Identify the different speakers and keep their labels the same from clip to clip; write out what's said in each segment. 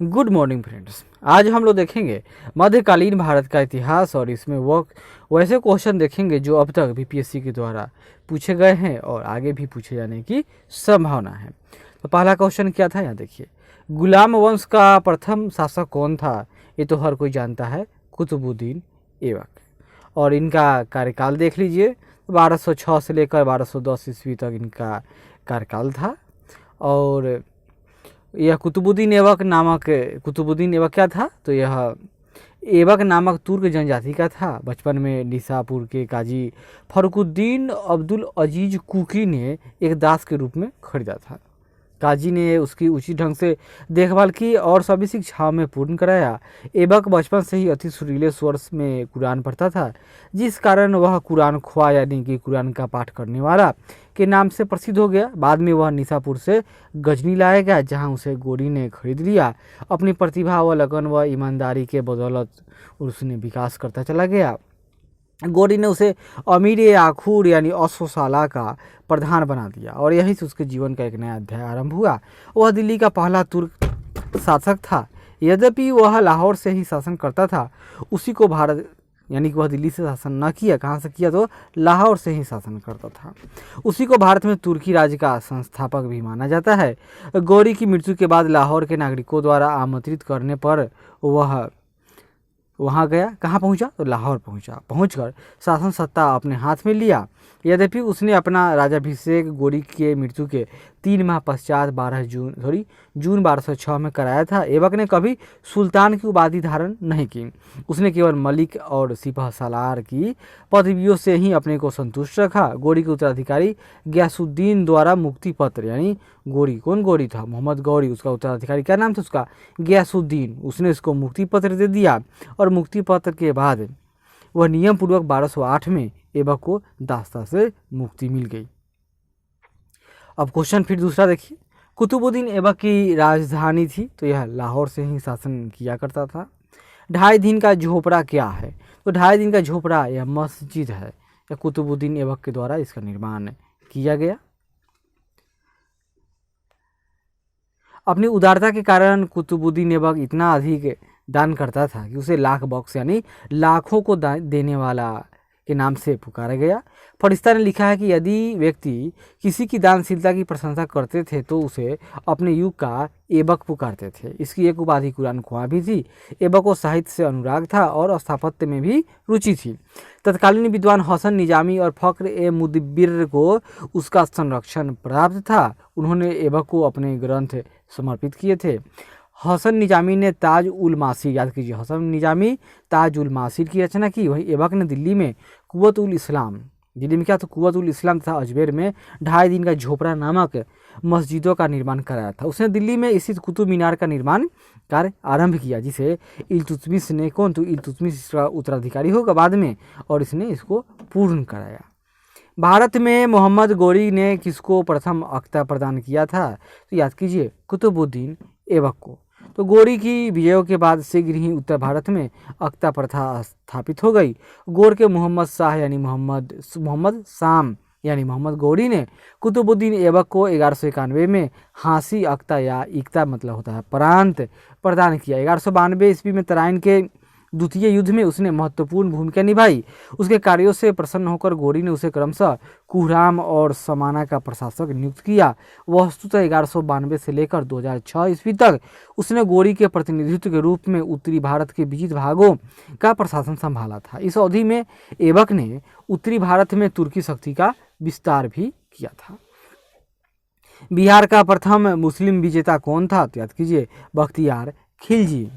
Speaker 1: Good morning friends. आज हम लोग देखेंगे मध्यकालीन भारत का इतिहास और इसमें वो वैसे क्वेश्चन देखेंगे जो अब तक बीपीएससी के द्वारा पूछे गए हैं और आगे भी पूछे जाने की संभावना है। तो पहला क्वेश्चन क्या था, यहाँ देखिए। गुलाम वंश का प्रथम शासक कौन था? ये तो हर कोई जानता है, कुतुबुद्दीन ऐबक। और इनका कार्यकाल देख लीजिए, 1206 से लेकर 1210 ईस्वी तक इनका कार्यकाल था। और यह कुतुबुद्दीन ऐबक क्या था? तो यह ऐबक नामक तुर्क जनजाति का था। बचपन में निसापुर के काजी फरुकुद्दीन अब्दुल अजीज कुकी ने एक दास के रूप में खरीदा था। काजी ने उसकी उचित ढंग से देखभाल की और सभी शिक्षाओं में पूर्ण कराया। ऐबक बचपन से ही अति सुरीले स्वर में कुरान पढ़ता था, जिस कारण वह कुरान ख्वा यानी कि कुरान का पाठ करने वाला के नाम से प्रसिद्ध हो गया। बाद में वह निसापुर से गजनी लाया गया, जहां उसे गोरी ने खरीद लिया। अपनी प्रतिभा व लगन व ईमानदारी के बदौलत उसने विकास करता चला गया। गोरी ने उसे अमीर आखूर यानी अश्वशाला का प्रधान बना दिया और यहीं से उसके जीवन का एक नया अध्याय आरंभ हुआ। वह दिल्ली का पहला तुर्क शासक था। यद्यपि वह लाहौर से ही शासन करता था, उसी को भारत यानी कि वह दिल्ली से शासन न किया, कहाँ से किया? तो लाहौर से ही शासन करता था। उसी को भारत में तुर्की राज्य का संस्थापक भी माना जाता है। गौरी की मृत्यु के बाद लाहौर के नागरिकों द्वारा आमंत्रित करने पर वह वहाँ गया। कहाँ पहुँचा? तो लाहौर पहुँचा। पहुँचकर शासन सत्ता अपने हाथ में लिया। यद्यपि उसने अपना राजाभिषेक गोरी के मृत्यु के 3 माह पश्चात जून 1206 में कराया था। ऐबक ने कभी सुल्तान की उपाधि धारण नहीं की। उसने केवल मलिक और सिपह सालार की पदवियों से ही अपने को संतुष्ट रखा। गोरी के उत्तराधिकारी गयासुद्दीन द्वारा मुक्ति पत्र यानी गोरी, कौन गोरी था? मोहम्मद गौरी। उसका उत्तराधिकारी क्या नाम था उसका? गयासुद्दीन। उसने इसको मुक्ति पत्र दे दिया और मुक्ति पत्र के बाद वह नियम पूर्वक 1208 में ऐबक को दास्ता से मुक्ति मिल गई। अब क्वेश्चन फिर दूसरा देखिए। कुतुबुद्दीन ऐबक की राजधानी थी, तो यह लाहौर से ही शासन किया करता था। 2.5 दिन का झोपड़ा क्या है? तो 2.5 दिन का झोपड़ा यह मस्जिद है। यह कुतुबुद्दीन ऐबक के द्वारा इसका निर्माण किया गया। अपनी उदारता के कारण कुतुबुद्दीन ऐबक इतना अधिक दान करता था कि उसे लाख बख्श यानी लाखों को देने वाला के नाम से पुकारा गया। फरिश्ता ने लिखा है कि यदि व्यक्ति किसी की दानशीलता की प्रशंसा करते थे तो उसे अपने युग का ऐबक पुकारते थे। इसकी एक उपाधि कुरान ख्वां भी थी। ऐबक को साहित्य से अनुराग था और स्थापत्य में भी रुचि थी। तत्कालीन विद्वान हसन निजामी और फख्र ए मुदब्बिर को उसका संरक्षण प्राप्त था। उन्होंने ऐबक को अपने ग्रंथ समर्पित किए थे। हसन निजामी ने ताज उल मासीर, याद कीजिए, हसन निजामी ताज उल मासीर की रचना की। वहीं ऐबक ने दिल्ली में कुव्वत उल इस्लाम, दिल्ली में क्या? तो कुव्वत उल इस्लाम तथा अजमेर में 2.5 दिन का झोपड़ा नामक मस्जिदों का निर्माण कराया था। उसने दिल्ली में स्थित कुतुब मीनार का निर्माण कार्य आरंभ किया, जिसे इल्तुतमिश ने, कौन? तो इल्तुतमिश इसका उत्तराधिकारी होगा बाद में, और इसने इसको पूर्ण कराया। भारत में मोहम्मद गौरी ने किसको प्रथम अख्ता प्रदान किया था? तो याद कीजिए, कुतुबुद्दीन ऐबक को। तो गौरी की विजयों के बाद शीघ्र ही उत्तर भारत में अख्ता प्रथा स्थापित हो गई। गौर के मोहम्मद शाह यानी मोहम्मद शाम यानी मोहम्मद गौरी ने कुतुबुद्दीन ऐबक को 1191 में हांसी अख्ता या इख्ता मतलब होता है प्रांत प्रदान किया। 1192 ईस्वी में तराइन के द्वितीय युद्ध में उसने महत्वपूर्ण भूमिका निभाई। उसके कार्यों से प्रसन्न होकर गौरी ने उसे क्रमशः कुहराम और समाना का प्रशासक नियुक्त किया। वस्तुतः 1192 से लेकर 2006 ईस्वी तक उसने गौरी के प्रतिनिधित्व के रूप में उत्तरी भारत के विविध भागों का प्रशासन संभाला था। इस अवधि में ऐबक ने उत्तरी भारत में तुर्की शक्ति का विस्तार भी किया था। बिहार का प्रथम मुस्लिम विजेता कौन था? तो याद कीजिए, बख्तियार खिलजी।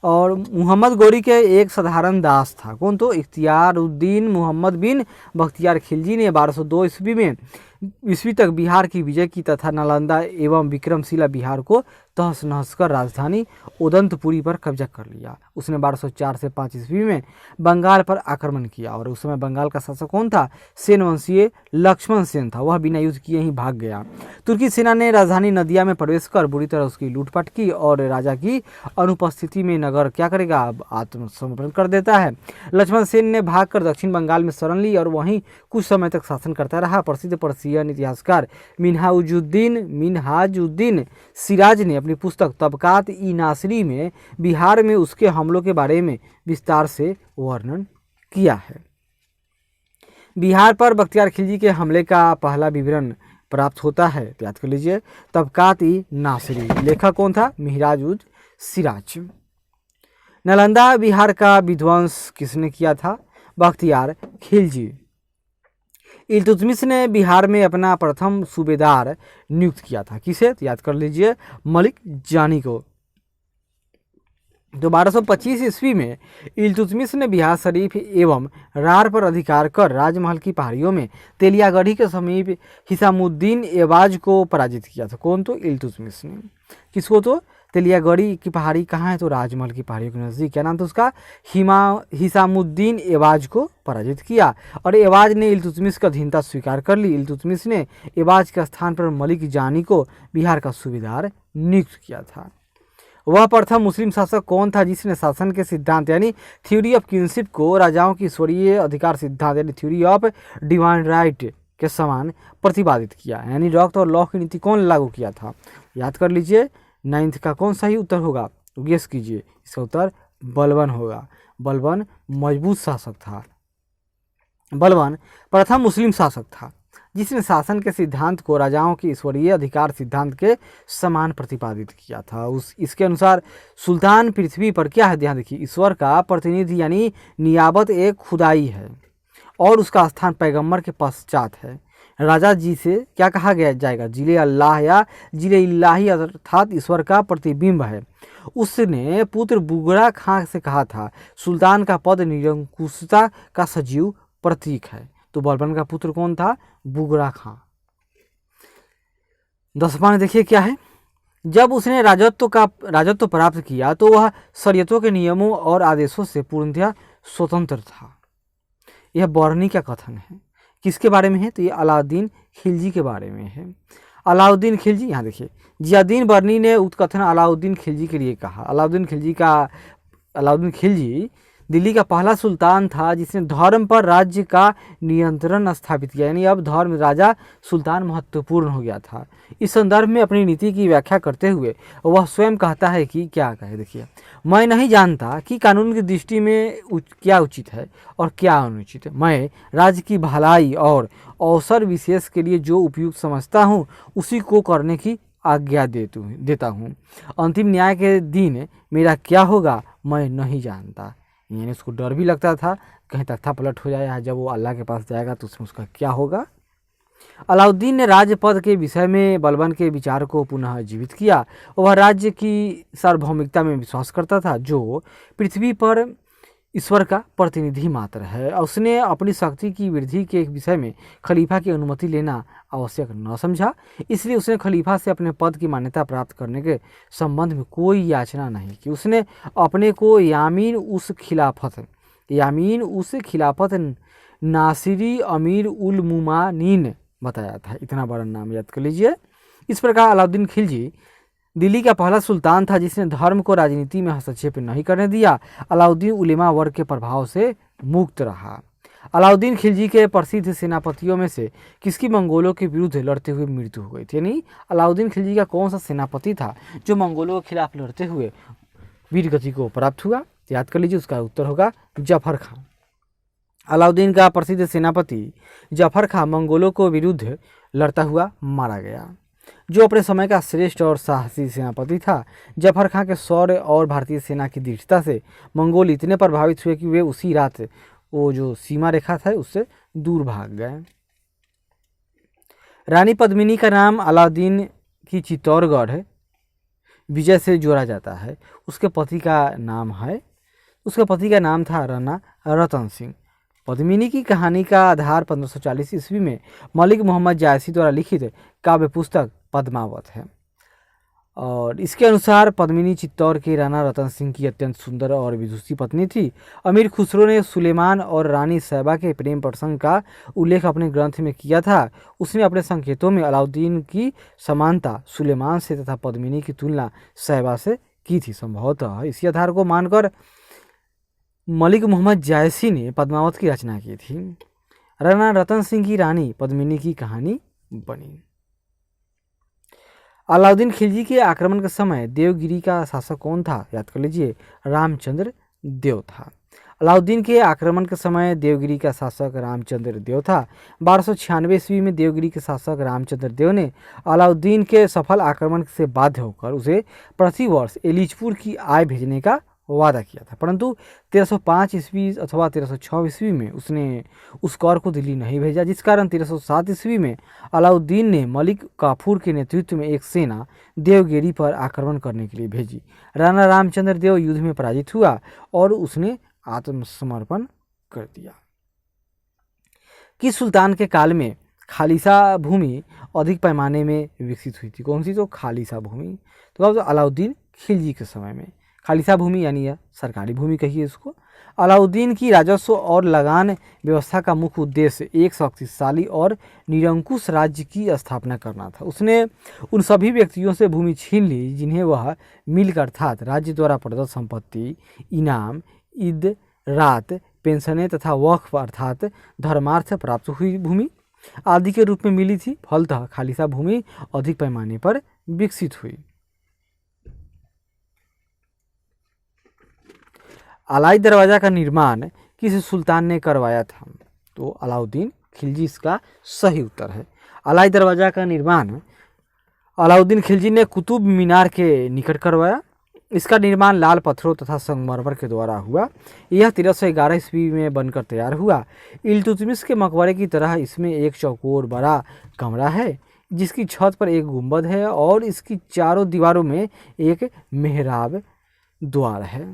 Speaker 1: और मोहम्मद गौरी के एक साधारण दास था, कौन? तो इख्तियारुद्दीन मोहम्मद बिन बख्तियार खिलजी ने 1202 ईस्वी तक बिहार की विजय की तथा नालंदा एवं विक्रमशिला बिहार को तहस नहस कर राजधानी उदंतपुरी पर कब्जा कर लिया। उसने 1204 से 5 ईस्वी में बंगाल पर आक्रमण किया और उस समय बंगाल का शासक कौन था? सेन वंशीय लक्ष्मण सेन था। वह बिना युद्ध किए ही भाग गया। तुर्की सेना ने राजधानी नदिया में प्रवेश कर बुरी तरह उसकी लूटपाट की और राजा की अनुपस्थिति में नगर क्या करेगा? अब आत्मसमर्पण कर देता है। लक्ष्मण सेन ने भागकर दक्षिण बंगाल में शरण ली और वहीं कुछ समय तक शासन करता रहा। प्रसिद्ध पर्शियन इतिहासकार मिन्हाजुद्दीन सिराज ने अपनी पुस्तक तबकात ई नासिरी में बिहार में उसके हमलों के बारे में विस्तार से वर्णन किया है। बिहार पर बख्तियार खिलजी के हमले का पहला विवरण प्राप्त होता है, तो याद कर लीजिए तबकात ई नासिरी। लेखक कौन था? मिन्हाजुद्दीन सिराज। नालंदा बिहार का विध्वंस किसने किया था? बख्तियार खिलजी। इल्तुतमिश ने बिहार में अपना प्रथम सूबेदार नियुक्त किया था। किसे? तो याद कर लीजिए मलिक जानी को। तो 1225 ईस्वी में इल्तुतमिश ने बिहार शरीफ एवं रार पर अधिकार कर राजमहल की पहाड़ियों में तेलियागढ़ी के समीप हिसामुद्दीन एवाज को पराजित किया था। कौन? तो इल्तुतमिश ने। किसको? तो तेलियागढ़ी की पहाड़ी कहाँ है? तो राजमहल की पहाड़ियों के नज़दीक। क्या नाम था उसका? हिसामुद्दीन एवाज को पराजित किया और एवाज ने इल्तुतमिश का अधीनता स्वीकार कर ली। इल्तुतमिश ने एवाज के स्थान पर मलिक जानी को बिहार का सूबेदार नियुक्त किया था। वह प्रथम मुस्लिम शासक कौन था जिसने शासन के सिद्धांत यानी थ्योरी ऑफ किंगशिप को राजाओं की ईश्वरीय अधिकार सिद्धांत यानी थ्योरी ऑफ डिवाइन राइट के समान प्रतिपादित किया? यानी रॉक और लॉ की नीति कौन लागू किया था? याद कर लीजिए। 9th का कौन सा ही उत्तर होगा? गेस कीजिए। इसका उत्तर बलबन होगा। बलबन मजबूत शासक था। बलबन प्रथम मुस्लिम शासक था जिसने शासन के सिद्धांत को राजाओं के ईश्वरीय अधिकार सिद्धांत के समान प्रतिपादित किया था। इसके अनुसार सुल्तान पृथ्वी पर क्या है? ध्यान देखिए, ईश्वर का प्रतिनिधि यानी नियाबत एक खुदाई है और उसका स्थान पैगंबर के पश्चात है। राजा जी से क्या कहा गया जाएगा? जिले अल्लाह या जिले इल्लाही अर्थात ईश्वर का प्रतिबिंब है। उसने पुत्र बुगड़ा खां से कहा था सुल्तान का पद निरंकुशता का सजीव प्रतीक है। तो बलबन का पुत्र कौन था? बुगड़ा खां। 10वां देखिए क्या है? जब उसने राजत्व प्राप्त किया तो वह शरीयतों के नियमों और आदेशों से पूर्णतः स्वतंत्र था। यह बरनी का कथन है। किसके बारे में है? तो ये अलाउद्दीन खिलजी के बारे में है। अलाउद्दीन खिलजी, यहाँ देखिए, जियाउद्दीन बरनी ने उत्कथन अलाउद्दीन खिलजी के लिए कहा। अलाउद्दीन खिलजी दिल्ली का पहला सुल्तान था जिसने धर्म पर राज्य का नियंत्रण स्थापित किया। यानी अब धर्म राजा सुल्तान महत्वपूर्ण हो गया था। इस संदर्भ में अपनी नीति की व्याख्या करते हुए वह स्वयं कहता है कि क्या कहे? देखिए, मैं नहीं जानता कि कानून की दृष्टि में क्या उचित है और क्या अनुचित है। मैं राज्य की भलाई और अवसर विशेष के लिए जो उपयुक्त समझता हूँ उसी को करने की आज्ञा देता हूँ। अंतिम न्याय के दिन मेरा क्या होगा मैं नहीं जानता। यानी उसको डर भी लगता था कहीं तख्ता पलट हो जाए, जब वो अल्लाह के पास जाएगा तो उसमें उसका क्या होगा। अलाउद्दीन ने राज्य पद के विषय में बलबन के विचार को पुनः जीवित किया। वह राज्य की सार्वभौमिकता में विश्वास करता था जो पृथ्वी पर ईश्वर का प्रतिनिधि मात्र है। उसने अपनी शक्ति की वृद्धि के विषय में खलीफा की अनुमति लेना आवश्यक न समझा, इसलिए उसने खलीफा से अपने पद की मान्यता प्राप्त करने के संबंध में कोई याचना नहीं की। उसने अपने को यामीन उस खिलाफत नासिरी अमीर उल मुमानीन बताया था। इतना बड़ा नाम याद कर लीजिए। इस प्रकार अलाउद्दीन खिलजी दिल्ली का पहला सुल्तान था जिसने धर्म को राजनीति में हस्तक्षेप नहीं करने दिया। अलाउद्दीन उलेमा वर्ग के प्रभाव से मुक्त रहा। अलाउद्दीन खिलजी के प्रसिद्ध सेनापतियों में से किसकी मंगोलों के विरुद्ध लड़ते हुए मृत्यु हो गई थी? यानी अलाउद्दीन खिलजी का कौन सा सेनापति था जो मंगोलों के खिलाफ लड़ते हुए वीर गति को प्राप्त हुआ? याद कर लीजिए, उसका उत्तर होगा जफर खां। अलाउद्दीन का प्रसिद्ध सेनापति जफर खां मंगोलों को विरुद्ध लड़ता हुआ मारा गया, जो अपने समय का श्रेष्ठ और साहसी सेनापति था। जफर खां के शौर्य और भारतीय सेना की दृढ़ता से मंगोल इतने प्रभावित हुए कि वे उसी रात वो जो सीमा रेखा था उससे दूर भाग गए। रानी पद्मिनी का नाम अलाउद्दीन की चित्तौड़गढ़ विजय से जोड़ा जाता है। उसके पति का नाम था राणा रतन सिंह। पद्मिनी की कहानी का आधार 1540 ईस्वी में मलिक मोहम्मद जायसी द्वारा लिखित काव्य पुस्तक पद्मावत है। और इसके अनुसार पद्मिनी चित्तौड़ के राणा रतन सिंह की अत्यंत सुंदर और विदुषी पत्नी थी। अमीर खुसरो ने सुलेमान और रानी सैबा के प्रेम प्रसंग का उल्लेख अपने ग्रंथ में किया था। उसने अपने संकेतों में अलाउद्दीन की समानता सुलेमान से तथा पद्मिनी की तुलना सैबा से की थी। संभवतः इसी आधार को मानकर मलिक मोहम्मद जायसी ने पद्मावत की रचना की थी। राणा रतन सिंह की रानी पद्मिनी की कहानी बनी। अलाउद्दीन खिलजी के आक्रमण के समय देवगिरी का शासक कौन था? याद कर लीजिए, रामचंद्र देव था। अलाउद्दीन के आक्रमण के समय देवगिरी का शासक रामचंद्र देव था। 1296 ईस्वी में देवगिरी के शासक रामचंद्र देव ने अलाउद्दीन के सफल आक्रमण से बाध्य होकर उसे प्रति वर्ष एलिचपुर की आय भेजने का वादा किया था, परंतु 1305 ईस्वी अथवा 1306 ईस्वी में उसने उस कर को दिल्ली नहीं भेजा, जिस कारण 1307 ईस्वी में अलाउद्दीन ने मलिक काफूर के नेतृत्व में एक सेना देवगिरी पर आक्रमण करने के लिए भेजी। राणा रामचंद्र देव युद्ध में पराजित हुआ और उसने आत्मसमर्पण कर दिया। किस सुल्तान के काल में खालिसा भूमि अधिक पैमाने में विकसित हुई थी? कौन सी? तो खालिसा भूमि। तो अलाउद्दीन खिलजी के समय में खालिसा भूमि यानी यह सरकारी भूमि कहिए इसको। अलाउद्दीन की राजस्व और लगान व्यवस्था का मुख्य उद्देश्य एक शक्तिशाली और निरंकुश राज्य की स्थापना करना था। उसने उन सभी व्यक्तियों से भूमि छीन ली जिन्हें वह मिलकर अर्थात राज्य द्वारा प्रदत्त संपत्ति, इनाम, ईद, रात, पेंशनें तथा वक्फ अर्थात धर्मार्थ प्राप्त हुई भूमि आदि के रूप में मिली थी। फलतः खालिसा भूमि अधिक पैमाने पर विकसित हुई। अलाई दरवाज़ा का निर्माण किस सुल्तान ने करवाया था? तो अलाउद्दीन खिलजी इसका सही उत्तर है। अलाई दरवाज़ा का निर्माण अलाउद्दीन खिलजी ने कुतुब मीनार के निकट करवाया। इसका निर्माण लाल पत्थरों तथा संगमरमर के द्वारा हुआ। यह 1311 ईस्वी में बनकर तैयार हुआ। इल्तुतमिश के मकबरे की तरह इसमें एक चौकोर बड़ा कमरा है जिसकी छत पर एक गुंबद है और इसकी चारों दीवारों में एक मेहराब द्वार है।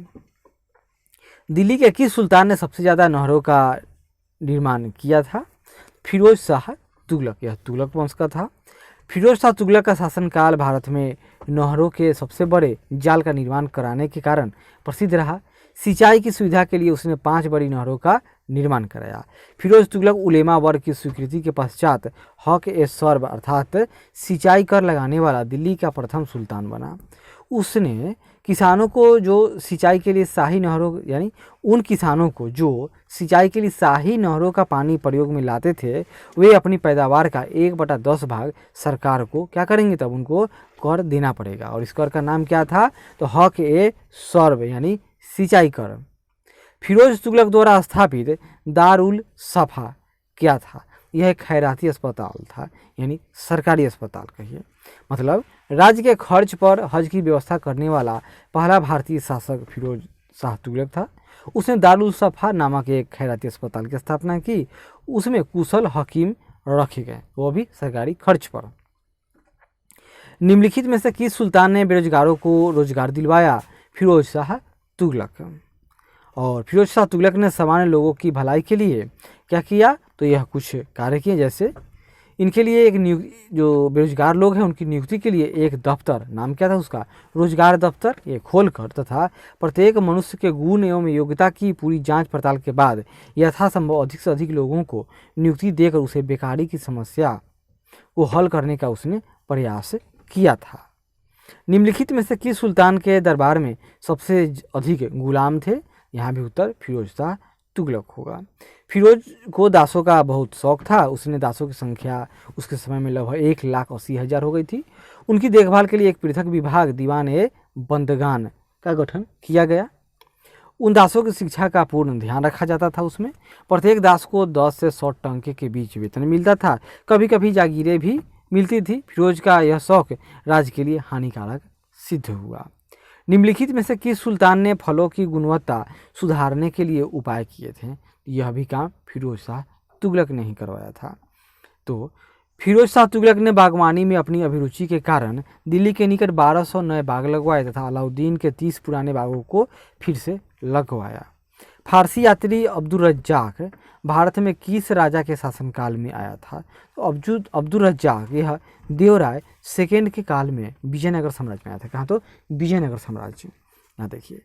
Speaker 1: दिल्ली के किस सुल्तान ने सबसे ज़्यादा नहरों का निर्माण किया था? फिरोज शाह तुगलक। यह तुगलक वंश का था। फिरोज शाह तुगलक का शासनकाल भारत में नहरों के सबसे बड़े जाल का निर्माण कराने के कारण प्रसिद्ध रहा। सिंचाई की सुविधा के लिए उसने 5 बड़ी नहरों का निर्माण कराया। फिरोज तुगलक उलेमा वर्ग की स्वीकृति के पश्चात हक ए सर्व अर्थात सिंचाई कर लगाने वाला दिल्ली का प्रथम सुल्तान बना। उसने किसानों को जो सिंचाई के लिए शाही नहरों यानी उन किसानों को जो सिंचाई के लिए शाही नहरों का पानी प्रयोग में लाते थे वे अपनी पैदावार का 1/10 भाग सरकार को क्या करेंगे? तब उनको कर देना पड़ेगा और इस कर का नाम क्या था? तो हक ए सर्व यानी सिंचाई कर। फिरोज तुगलक द्वारा स्थापित दारुल सफा क्या था? यह एक खैराती अस्पताल था यानी सरकारी अस्पताल कहिए। मतलब राज्य के खर्च पर हज की व्यवस्था करने वाला पहला भारतीय शासक फिरोज शाह तुगलक था। उसने दारुल सफा नामक एक खैराती अस्पताल की स्थापना की। उसमें कुशल हकीम रखे गए, वो भी सरकारी खर्च पर। निम्नलिखित में से किस सुल्तान ने बेरोजगारों को रोजगार दिलवाया? फिरोज शाह तुगलक। और फिरोज शाह तुगलक ने सामान्य लोगों की भलाई के लिए क्या किया? तो यह कुछ कार्य किए, जैसे इनके लिए एक जो बेरोजगार लोग हैं उनकी नियुक्ति के लिए एक दफ्तर, नाम क्या था उसका? रोजगार दफ्तर, ये खोलकर तथा प्रत्येक मनुष्य के गुण एवं योग्यता की पूरी जांच पड़ताल के बाद यथासंभव अधिक से अधिक लोगों को नियुक्ति देकर उसे बेकारी की समस्या को हल करने का उसने प्रयास किया था। निम्नलिखित में से किस सुल्तान के दरबार में सबसे अधिक गुलाम थे? यहाँ भी उत्तर फिरोज शाह तुगलक होगा। फिरोज को दासों का बहुत शौक था। उसने दासों की संख्या उसके समय में लगभग 1,80,000 हो गई थी। उनकी देखभाल के लिए एक पृथक विभाग दीवान ए बंदगान का गठन किया गया। उन दासों की शिक्षा का पूर्ण ध्यान रखा जाता था। उसमें प्रत्येक दास को 10 से 100 टंके के बीच वेतन मिलता था। कभी कभी जागीरें भी मिलती थी। फिरोज का यह शौक राज्य के लिए हानिकारक सिद्ध हुआ। निम्नलिखित में से किस सुल्तान ने फलों की गुणवत्ता सुधारने के लिए उपाय किए थे? यह भी काम फिरोज शाह तुगलक ने ही करवाया था। तो फिरोज शाह तुगलक ने बागवानी में अपनी अभिरुचि के कारण दिल्ली के निकट 1200 नए बाग लगवाए तथा अलाउद्दीन के 30 पुराने बागों को फिर से लगवाया। फारसी यात्री अब्दुल रज्जाक भारत में किस राजा के शासनकाल में आया था? तो अब्दुल रज्जाक यह देवराय सेकेंड के काल में विजयनगर साम्राज्य में आया था। कहाँ? तो विजयनगर साम्राज्य। यहाँ देखिए,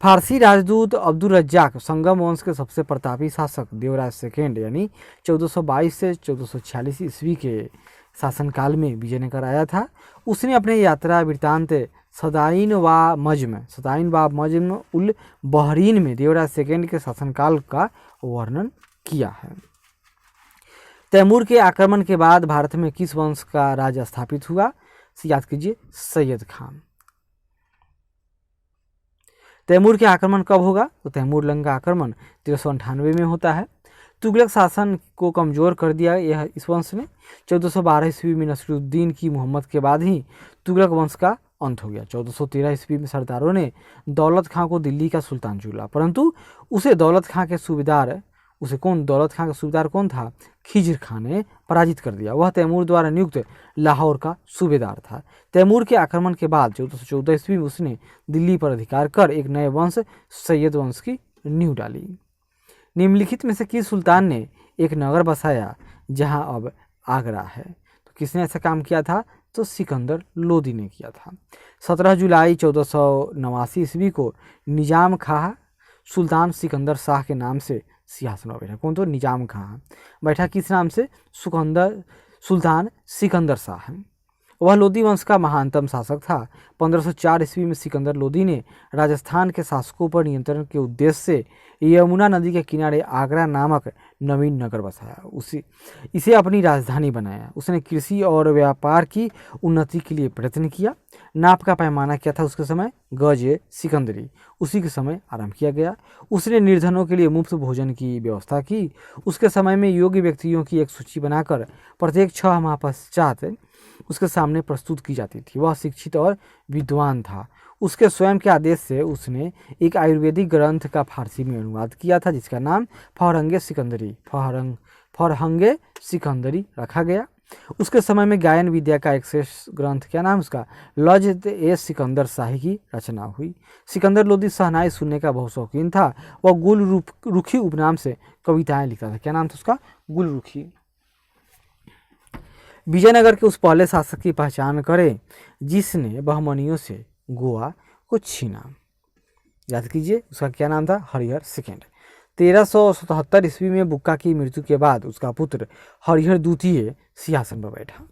Speaker 1: फारसी राजदूत अब्दुल रज्जाक संगम वंश के सबसे प्रतापी शासक देवराय सेकेंड यानी 1422 से 1446 ईस्वी के शासनकाल में विजयनगर आया था। उसने अपने यात्रा वृत्तांत सदाइन व मज्म उल बहरीन में देवराय सेकेंड के शासनकाल का वर्णन किया है। तैमूर के आक्रमण के बाद भारत में किस वंश का राज स्थापित हुआ? याद कीजिए, सैयद खान। तैमूर के आक्रमण कब होगा? तो तैमूर लंग का आक्रमण 1398 में होता है। तुगलक शासन को कमजोर कर दिया यह इस वंश ने। 1412 ईस्वी में नसीरुद्दीन की मोहम्मद के बाद ही तुगलक वंश का अंत हो गया। 1413 ईस्वी में सरदारों ने दौलत खां को दिल्ली का सुल्तान चुना, परंतु दौलत खां का सूबेदार कौन था? खिज्र खान ने पराजित कर दिया। वह तैमूर द्वारा नियुक्त लाहौर का सूबेदार था। तैमूर के आक्रमण के बाद 1414 ईस्वी में उसने दिल्ली पर अधिकार कर एक नए वंश सैयद वंश की नींव डाली। निम्नलिखित में से किस सुल्तान ने एक नगर बसाया जहां अब आगरा है? तो किसने ऐसा काम किया था? तो सिकंदर लोदी ने किया था। 17 जुलाई 1489 ईस्वी को निजाम खां सुल्तान सिकंदर शाह के नाम से सिंहासन पर बैठा। कौन? तो निजाम खां बैठा। किस नाम से? सुल्तान सिकंदर शाह। वह लोदी वंश का महानतम शासक था। 1504 ईस्वी में सिकंदर लोदी ने राजस्थान के शासकों पर नियंत्रण के उद्देश्य से यमुना नदी के किनारे आगरा नामक नवीन नगर बसाया। इसे अपनी राजधानी बनाया। उसने कृषि और व्यापार की उन्नति के लिए प्रयत्न किया। नाप का पैमाना क्या था उसके समय? गज सिकंदरी। उसी के समय आरंभ किया गया। उसने निर्धनों के लिए मुफ्त भोजन की व्यवस्था की। उसके समय में योग्य व्यक्तियों की एक सूची बनाकर प्रत्येक 6 माह पश्चात उसके सामने प्रस्तुत की जाती थी। वह शिक्षित और विद्वान था। उसके स्वयं के आदेश से उसने एक आयुर्वेदिक ग्रंथ का फारसी में अनुवाद किया था जिसका नाम फरहंगे सिकंदरी रखा गया। उसके समय में गायन विद्या का एक श्रेष्ठ ग्रंथ, क्या नाम उसका? लज सिकंदर शाही की रचना हुई। सिकंदर लोदी शहनाई सुनने का बहुत शौकीन था। वह गुल रुखी उपनाम से कविताएं लिखता था। क्या नाम था उसका? गुल रुखी। विजयनगर के उस पहले शासक की पहचान करें जिसने बहमनियों से गोवा को छीना। याद कीजिए, उसका क्या नाम था? हरिहर सेकेंड। 1377 ईस्वी में बुक्का की मृत्यु के बाद उसका पुत्र हरिहर द्वितीय सिंहासन पर बैठा।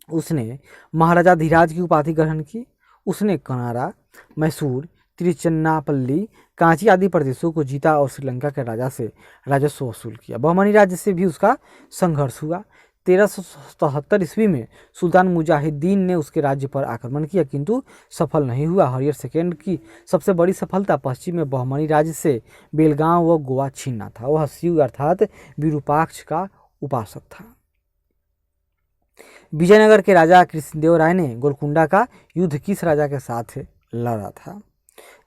Speaker 1: उसने महाराजा धीराज की उपाधि ग्रहण की। उसने कनारा, मैसूर, तिरुचिन्नापल्ली, कांची आदि प्रदेशों को जीता और श्रीलंका के राजा से राजस्व वसूल किया। बहमनी राज्य से भी उसका संघर्ष हुआ। 1377 ईस्वी में सुल्तान मुजाहिद्दीन ने उसके राज्य पर आक्रमण किया किंतु सफल नहीं हुआ। हरिहर सेकेंड की सबसे बड़ी सफलता पश्चिम में बहमनी राज्य से बेलगांव व गोवा छीनना था। वह शिव अर्थात विरूपाक्ष का उपासक था। विजयनगर के राजा कृष्णदेव राय ने गोलकुंडा का युद्ध किस राजा के साथ लड़ा था?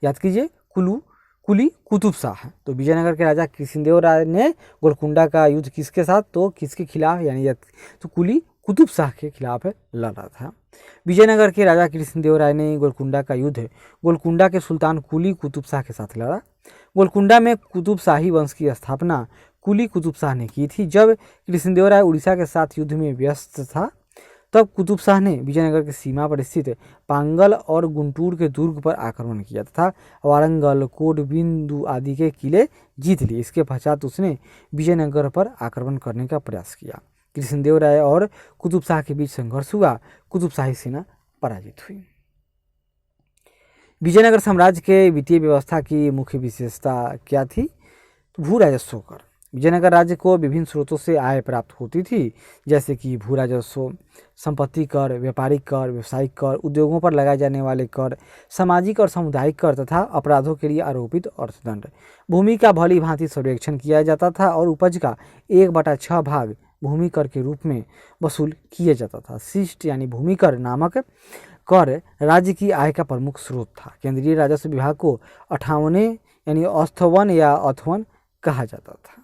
Speaker 1: याद कीजिए, कुली कुतुब शाह। तो विजयनगर के राजा कृष्णदेव राय ने गोलकुंडा का युद्ध किसके साथ? तो किसके खिलाफ? यानी तो कुली कुतुब शाह के खिलाफ लड़ा था। विजयनगर के राजा कृष्णदेव राय ने गोलकुंडा का युद्ध गोलकुंडा के सुल्तान कुली कुतुब शाह के साथ लड़ा। गोलकुंडा में कुतुब शाही वंश की स्थापना कुली कुतुब शाह ने की थी। जब कृष्णदेव राय उड़ीसा के साथ युद्ध में व्यस्त था तब कुतुब शाह ने विजयनगर की सीमा पर स्थित पांगल और गुंटूर के दुर्ग पर आक्रमण किया तथा वारंगल, कोडबिंदु आदि के किले जीत लिए। इसके पश्चात उसने विजयनगर पर आक्रमण करने का प्रयास किया। कृष्णदेव राय और कुतुब शाह के बीच संघर्ष हुआ। कुतुब शाही सेना पराजित हुई। विजयनगर साम्राज्य के वित्तीय व्यवस्था की मुख्य विशेषता क्या थी? भू राजस्व कर। विजयनगर राज्य को विभिन्न स्रोतों से आय प्राप्त होती थी जैसे कि भू राजस्व, संपत्ति कर, व्यापारिक कर, व्यवसायिक कर, उद्योगों पर लगाए जाने वाले कर, सामाजिक और सामुदायिक कर तथा अपराधों के लिए आरोपित अर्थदंड। भूमि का भली भांति सर्वेक्षण किया जाता था और उपज का 1/6 भाग भूमि कर के रूप में वसूल किया जाता था। शिष्ट यानी भूमि कर नामक कर राज्य की आय का प्रमुख स्रोत था। केंद्रीय राजस्व विभाग को 58 यानी अस्थवन या अथवन कहा जाता था।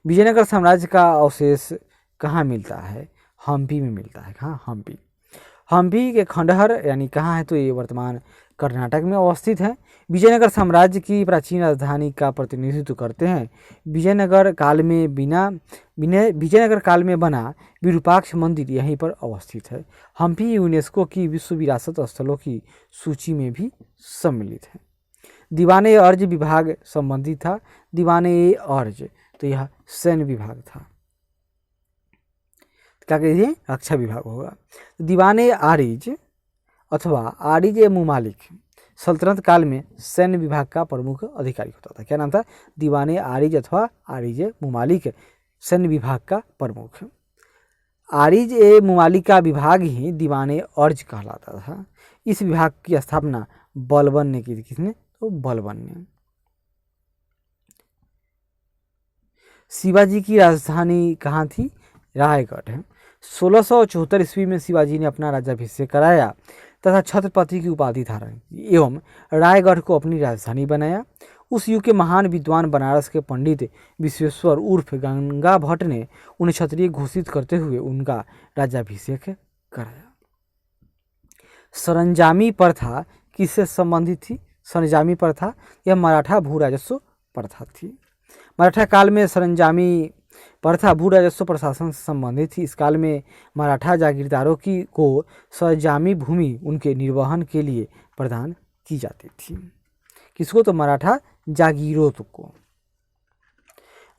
Speaker 1: विजयनगर साम्राज्य का अवशेष कहाँ मिलता है? हम्पी में मिलता है। कहाँ? हम्पी के खंडहर यानी कहाँ है? तो ये वर्तमान कर्नाटक में अवस्थित है। विजयनगर साम्राज्य की प्राचीन राजधानी का प्रतिनिधित्व करते हैं। विजयनगर काल में बना विरूपाक्ष मंदिर यहीं पर अवस्थित है। हम्पी यूनेस्को की विश्व विरासत स्थलों की सूची में भी सम्मिलित है। दीवाने अर्ज विभाग संबंधित था। दीवाने अर्ज, तो यह सैन्य विभाग था। क्या कहिए, रक्षा विभाग होगा। दीवाने आरिज अथवा आरिज ए मुमालिक सल्तनत काल में सैन्य विभाग का प्रमुख अधिकारी होता था। क्या नाम था? दीवाने आरिज अथवा आरिज ए मुमालिक सैन्य विभाग का प्रमुख। आरिज ए मुमालिक का विभाग ही दीवाने अर्ज कहलाता था। इस विभाग की स्थापना बलबन ने की थी। किसने? तो बलबन ने। शिवाजी की राजधानी कहाँ थी? रायगढ़ है। 1674 ईस्वी में शिवाजी ने अपना राज्याभिषेक कराया तथा छत्रपति की उपाधि धारण की एवं रायगढ़ को अपनी राजधानी बनाया। उस युग के महान विद्वान बनारस के पंडित विश्वेश्वर उर्फ गंगा भट्ट ने उन्हें क्षत्रिय घोषित करते हुए उनका राज्याभिषेक कराया। सरंजामी प्रथा किससे संबंधित थी? सरंजामी प्रथा यह मराठा भू राजस्व प्रथा थी। मराठा काल में सरंजामी प्रथा भू राजस्व प्रशासन से संबंधित थी। इस काल में मराठा जागीरदारों को सरंजामी भूमि उनके निर्वहन के लिए प्रदान की जाती थी। किसको? तो मराठा जागीरों को।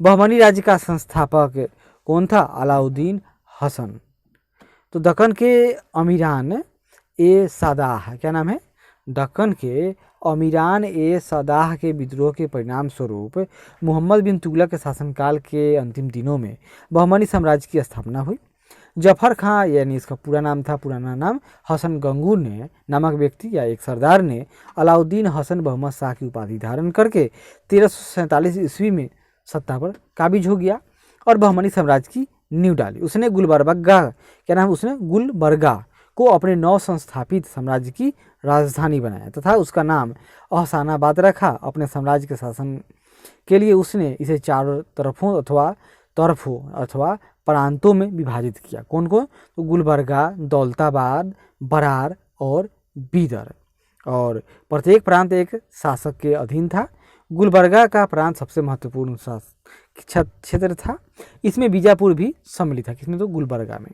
Speaker 1: बहमनी राज्य का संस्थापक कौन था? अलाउद्दीन हसन। तो दक्कन के अमीरान ए सदाह, क्या नाम है? दक्कन के अमीरान ए सदाह के विद्रोह के परिणाम स्वरूप मोहम्मद बिन तुगलक के शासनकाल के अंतिम दिनों में बहमनी साम्राज्य की स्थापना हुई। जफर खां, यानी इसका पुराना नाम हसन गंगू ने नामक व्यक्ति या एक सरदार ने अलाउद्दीन हसन बहमद शाह की उपाधि धारण करके 1347 ईस्वी में सत्ता पर काबिज हो गया और बहमनी साम्राज्य की नींव डाली। उसने गुलबर्गा को अपने नव संस्थापित साम्राज्य की राजधानी बनाया तथा उसका नाम अहसानाबाद रखा। अपने साम्राज्य के शासन के लिए उसने इसे चारों तरफों अथवा प्रांतों में विभाजित किया। कौन कौन? तो गुलबर्गा, दौलताबाद, बरार और बीदर, और प्रत्येक प्रांत एक शासक के अधीन था। गुलबर्गा का प्रांत सबसे महत्वपूर्ण क्षेत्र था। इसमें बीजापुर भी सम्मिलित था। किसमें? तो गुलबर्गा में।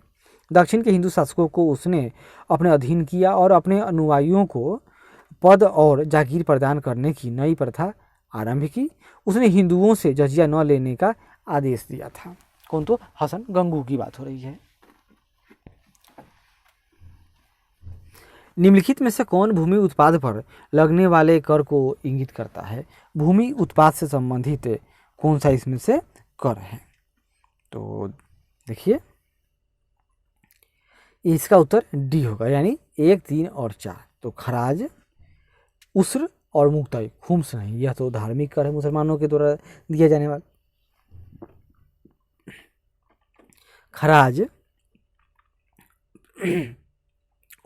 Speaker 1: दक्षिण के हिंदू शासकों को उसने अपने अधीन किया और अपने अनुयायियों को पद और जागीर प्रदान करने की नई प्रथा आरंभ की। उसने हिंदुओं से जजिया न लेने का आदेश दिया था। कौन? तो हसन गंगू की बात हो रही है। निम्नलिखित में से कौन भूमि उत्पाद पर लगने वाले कर को इंगित करता है? भूमि उत्पाद से संबंधित कौन सा इसमें से कर है? तो देखिए, इसका उत्तर डी होगा, यानी 1, 3 और 4। तो खराज, उस्र और मुक्ताई, खुम्स नहीं। यह तो धार्मिक कर है मुसलमानों के द्वारा दिया जाने वाला। खराज,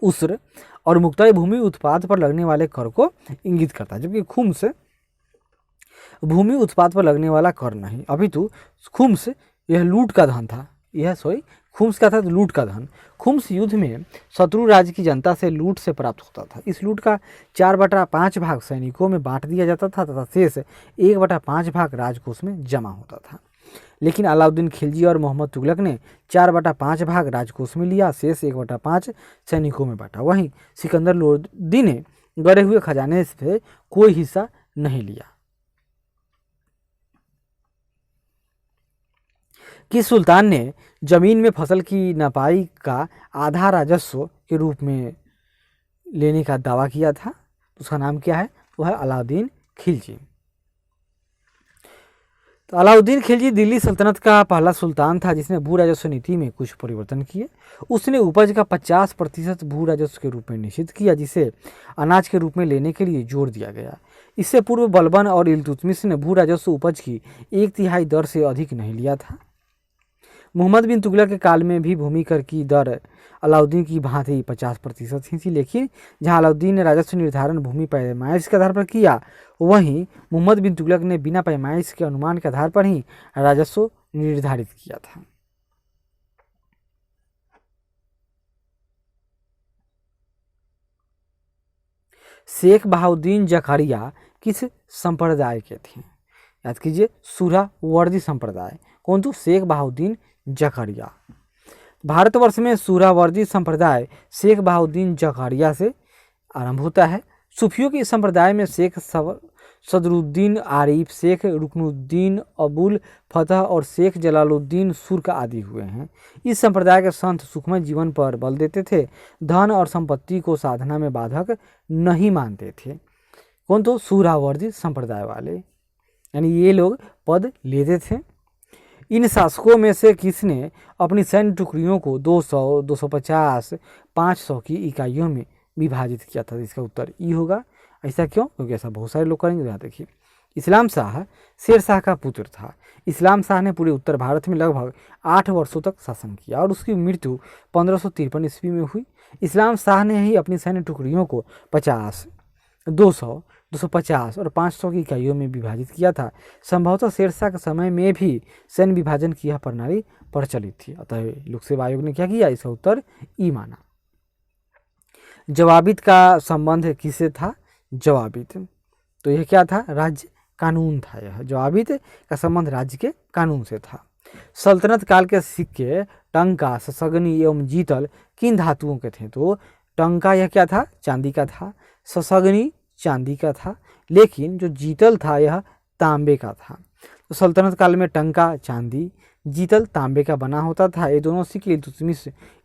Speaker 1: उस्र और मुक्ताई भूमि उत्पाद पर लगने वाले कर को इंगित करता है, जबकि खुम्स भूमि उत्पाद पर लगने वाला कर नहीं। अपितु खुम्स यह लूट का धन था। खुम्स का था लूट का धन। खुम्स युद्ध में शत्रु राज्य की जनता से लूट से प्राप्त होता था। इस लूट का 4/5 भाग सैनिकों में बांट दिया जाता था तथा शेष 1/5 भाग राजकोष में जमा होता था। लेकिन अलाउद्दीन खिलजी और मोहम्मद तुगलक ने 4/5 भाग राजकोष में लिया, शेष 1/5 सैनिकों में बांटा। वहीं सिकंदर लोदी ने गड़े हुए खजाने से कोई हिस्सा नहीं लिया। किस सुल्तान ने जमीन में फसल की नपाई का आधा राजस्व के रूप में लेने का दावा किया था? उसका नाम क्या है? वो है अलाउद्दीन खिलजी। तो अलाउद्दीन खिलजी दिल्ली सल्तनत का पहला सुल्तान था जिसने भू राजस्व नीति में कुछ परिवर्तन किए। उसने उपज का 50% भू राजस्व के रूप में निश्चित किया, जिसे अनाज के रूप में लेने के लिए जोर दिया गया। इससे पूर्व बलबन और इल्तुतमिश ने भू राजस्व उपज की 1/3 दर से अधिक नहीं लिया था। मोहम्मद बिन तुगलक के काल में भी भूमि कर की दर अलाउद्दीन की भांति 50% ही थी, लेकिन जहां अलाउद्दीन ने राजस्व निर्धारण भूमि पैमाइश के आधार पर किया, वहीं मोहम्मद बिन तुगलक ने बिना पैमाइश के अनुमान के आधार पर ही राजस्व निर्धारित किया था। शेख बहाउद्दीन जकारिया किस संप्रदाय के थे? याद कीजिए, सुहरावर्दी संप्रदाय। कौन? तो शेख बहाउद्दीन जकारिया। भारतवर्ष में सुहरावर्दी संप्रदाय शेख बहाउद्दीन जकारिया से आरंभ होता है। सूफियों के इस संप्रदाय में शेख सदरुद्दीन आरिफ, शेख रुकनुद्दीन अबुल फतह और शेख जलालुद्दीन सुर्क आदि हुए हैं। इस संप्रदाय के संत सुखमय जीवन पर बल देते थे, धन और संपत्ति को साधना में बाधक नहीं मानते थे। कौन? तो सुहरावर्दी संप्रदाय वाले, यानी ये लोग पद लेते थे। इन शासकों में से किसने अपनी सैन्य टुकड़ियों को 200, 250, 500 की इकाइयों में विभाजित किया था? इसका उत्तर ई होगा। ऐसा क्यों? क्योंकि ऐसा बहुत सारे लोग करेंगे। यहाँ देखिए, इस्लाम शाह शेर शाह का पुत्र था। इस्लाम शाह ने पूरे उत्तर भारत में लगभग 8 वर्षों तक शासन किया और उसकी मृत्यु 1553 ईस्वी में हुई। इस्लाम शाह ने ही अपनी सैन्य टुकड़ियों को 50, 200, 250 और 500 की इकाइयों में विभाजित किया था। संभवतः शेरशाह के समय में भी सैन्य विभाजन की यह प्रणाली प्रचलित थी। अतः लोक सेवा आयोग ने क्या किया? इसका उत्तर ई माना। जवाबित का संबंध किससे था? जवाबित, तो यह क्या था? राज्य कानून था। यह जवाबित का संबंध राज्य के कानून से था। सल्तनत काल के सिक्के टंका, ससगनी एवं जीतल किन धातुओं के थे? तो टंका यह क्या था? चांदी का था। ससगनी चांदी का था, लेकिन जो जीतल था यह तांबे का था। तो सल्तनत काल में टंका चांदी, जीतल तांबे का बना होता था। ये दोनों सिक्के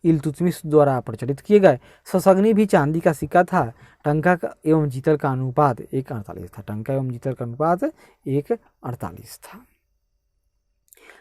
Speaker 1: इल्तुतमिश द्वारा प्रचलित किए गए। ससगनी भी चांदी का सिक्का था। टंका का एवं जीतल का अनुपात 1:48 था। टंका एवं जीतल का अनुपात 1:48 था।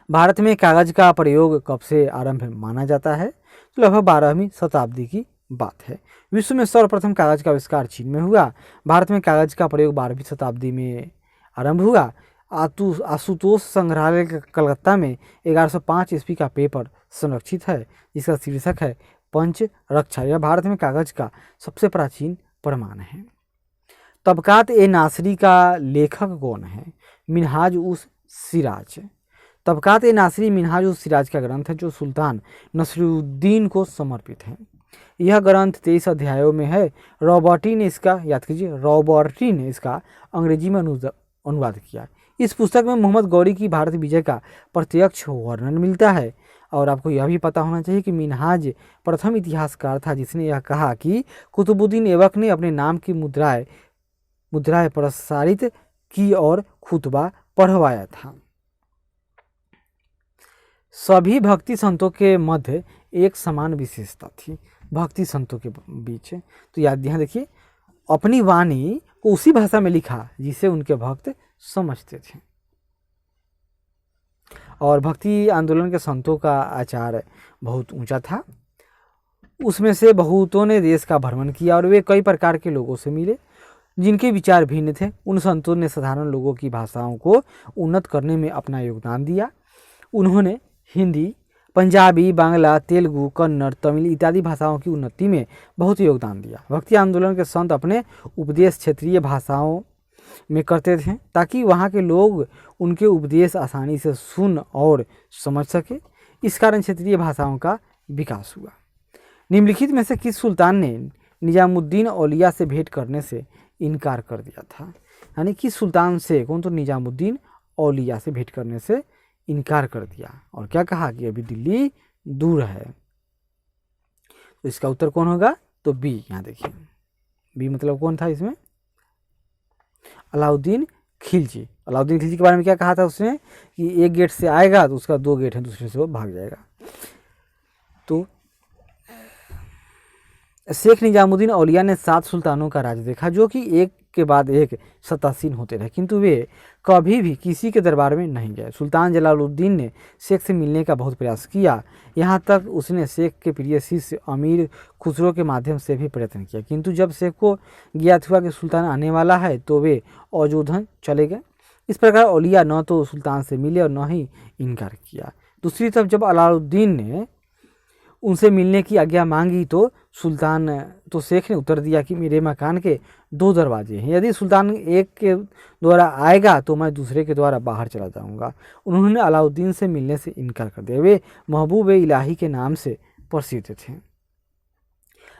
Speaker 1: भारत में कागज का प्रयोग कब से आरंभ माना जाता है? तो लगभग 12वीं शताब्दी की बात है। विश्व में सर्वप्रथम कागज का आविष्कार चीन में हुआ। भारत में कागज का प्रयोग 12वीं शताब्दी में आरंभ हुआ। आशुतोष संग्रहालय कलकत्ता में 1105 ईस्वी का पेपर संरक्षित है, जिसका शीर्षक है पंच रक्षा। यह भारत में कागज का सबसे प्राचीन प्रमाण है। तबकात ए नासरी का लेखक कौन है? मिनहाज उस सिराज। तबकात ए नासरी मिनहाज उस सिराज का ग्रंथ है, जो सुल्तान नसरुद्दीन को समर्पित है। यह ग्रंथ 23 अध्यायों में है। रॉबर्टी ने इसका, याद कीजिए, रॉबर्टी ने इसका अंग्रेजी में अनुवाद किया। इस पुस्तक में मोहम्मद गौरी की भारत विजय का प्रत्यक्ष वर्णन मिलता है। और आपको यह भी पता होना चाहिए कि मिनहाज प्रथम इतिहासकार था जिसने यह कहा कि कुतुबुद्दीन ऐबक ने अपने नाम की मुद्राएं प्रसारित की और खुतबा पढ़वाया था। सभी भक्ति संतों के मध्य एक समान विशेषता थी भक्ति संतों के बीच। तो याद, यहाँ देखिए, अपनी वाणी को उसी भाषा में लिखा जिसे उनके भक्त समझते थे। और भक्ति आंदोलन के संतों का आचार बहुत ऊंचा था। उसमें से बहुतों ने देश का भ्रमण किया और वे कई प्रकार के लोगों से मिले जिनके विचार भिन्न थे। उन संतों ने साधारण लोगों की भाषाओं को उन्नत करने में अपना योगदान दिया। उन्होंने हिंदी, पंजाबी, बांग्ला, तेलुगु, कन्नड़, तमिल इत्यादि भाषाओं की उन्नति में बहुत योगदान दिया। भक्ति आंदोलन के संत अपने उपदेश क्षेत्रीय भाषाओं में करते थे ताकि वहाँ के लोग उनके उपदेश आसानी से सुन और समझ सके। इस कारण क्षेत्रीय भाषाओं का विकास हुआ। निम्नलिखित में से किस सुल्तान ने निजामुद्दीन औलिया से भेंट करने से इनकार कर दिया था? यानी किस सुल्तान से? कौन? तो निजामुद्दीन औलिया से भेंट करने से इनकार कर दिया और क्या कहा कि अभी दिल्ली दूर है। तो इसका उत्तर कौन होगा? तो बी। यहाँ देखिए, बी मतलब कौन था इसमें? अलाउद्दीन खिलजी। अलाउद्दीन खिलजी के बारे में क्या कहा था उसने कि एक गेट से आएगा तो उसका 2 गेट है, दूसरे से वो भाग जाएगा। तो शेख निजामुद्दीन औलिया ने 7 सुल्तानों का राज देखा जो कि एक के बाद एक सत्तासीन होते रहे, किंतु वे कभी भी किसी के दरबार में नहीं गए। सुल्तान जलालुद्दीन ने शेख से मिलने का बहुत प्रयास किया। यहाँ तक उसने शेख के प्रिय शिष्य अमीर खुसरो के माध्यम से भी प्रयत्न किया, किंतु जब शेख को ज्ञात हुआ कि सुल्तान आने वाला है तो वे औजोधन चले गए। इस प्रकार औलिया न तो सुल्तान से मिले और न ही इनकार किया। दूसरी तरफ जब अलाउद्दीन ने उनसे मिलने की आज्ञा मांगी तो शेख ने उत्तर दिया कि मेरे मकान के 2 दरवाजे हैं, यदि सुल्तान एक के द्वारा आएगा तो मैं दूसरे के द्वारा बाहर चला जाऊंगा। उन्होंने अलाउद्दीन से मिलने से इनकार कर दिया। वे महबूब इलाही के नाम से प्रसिद्ध थे।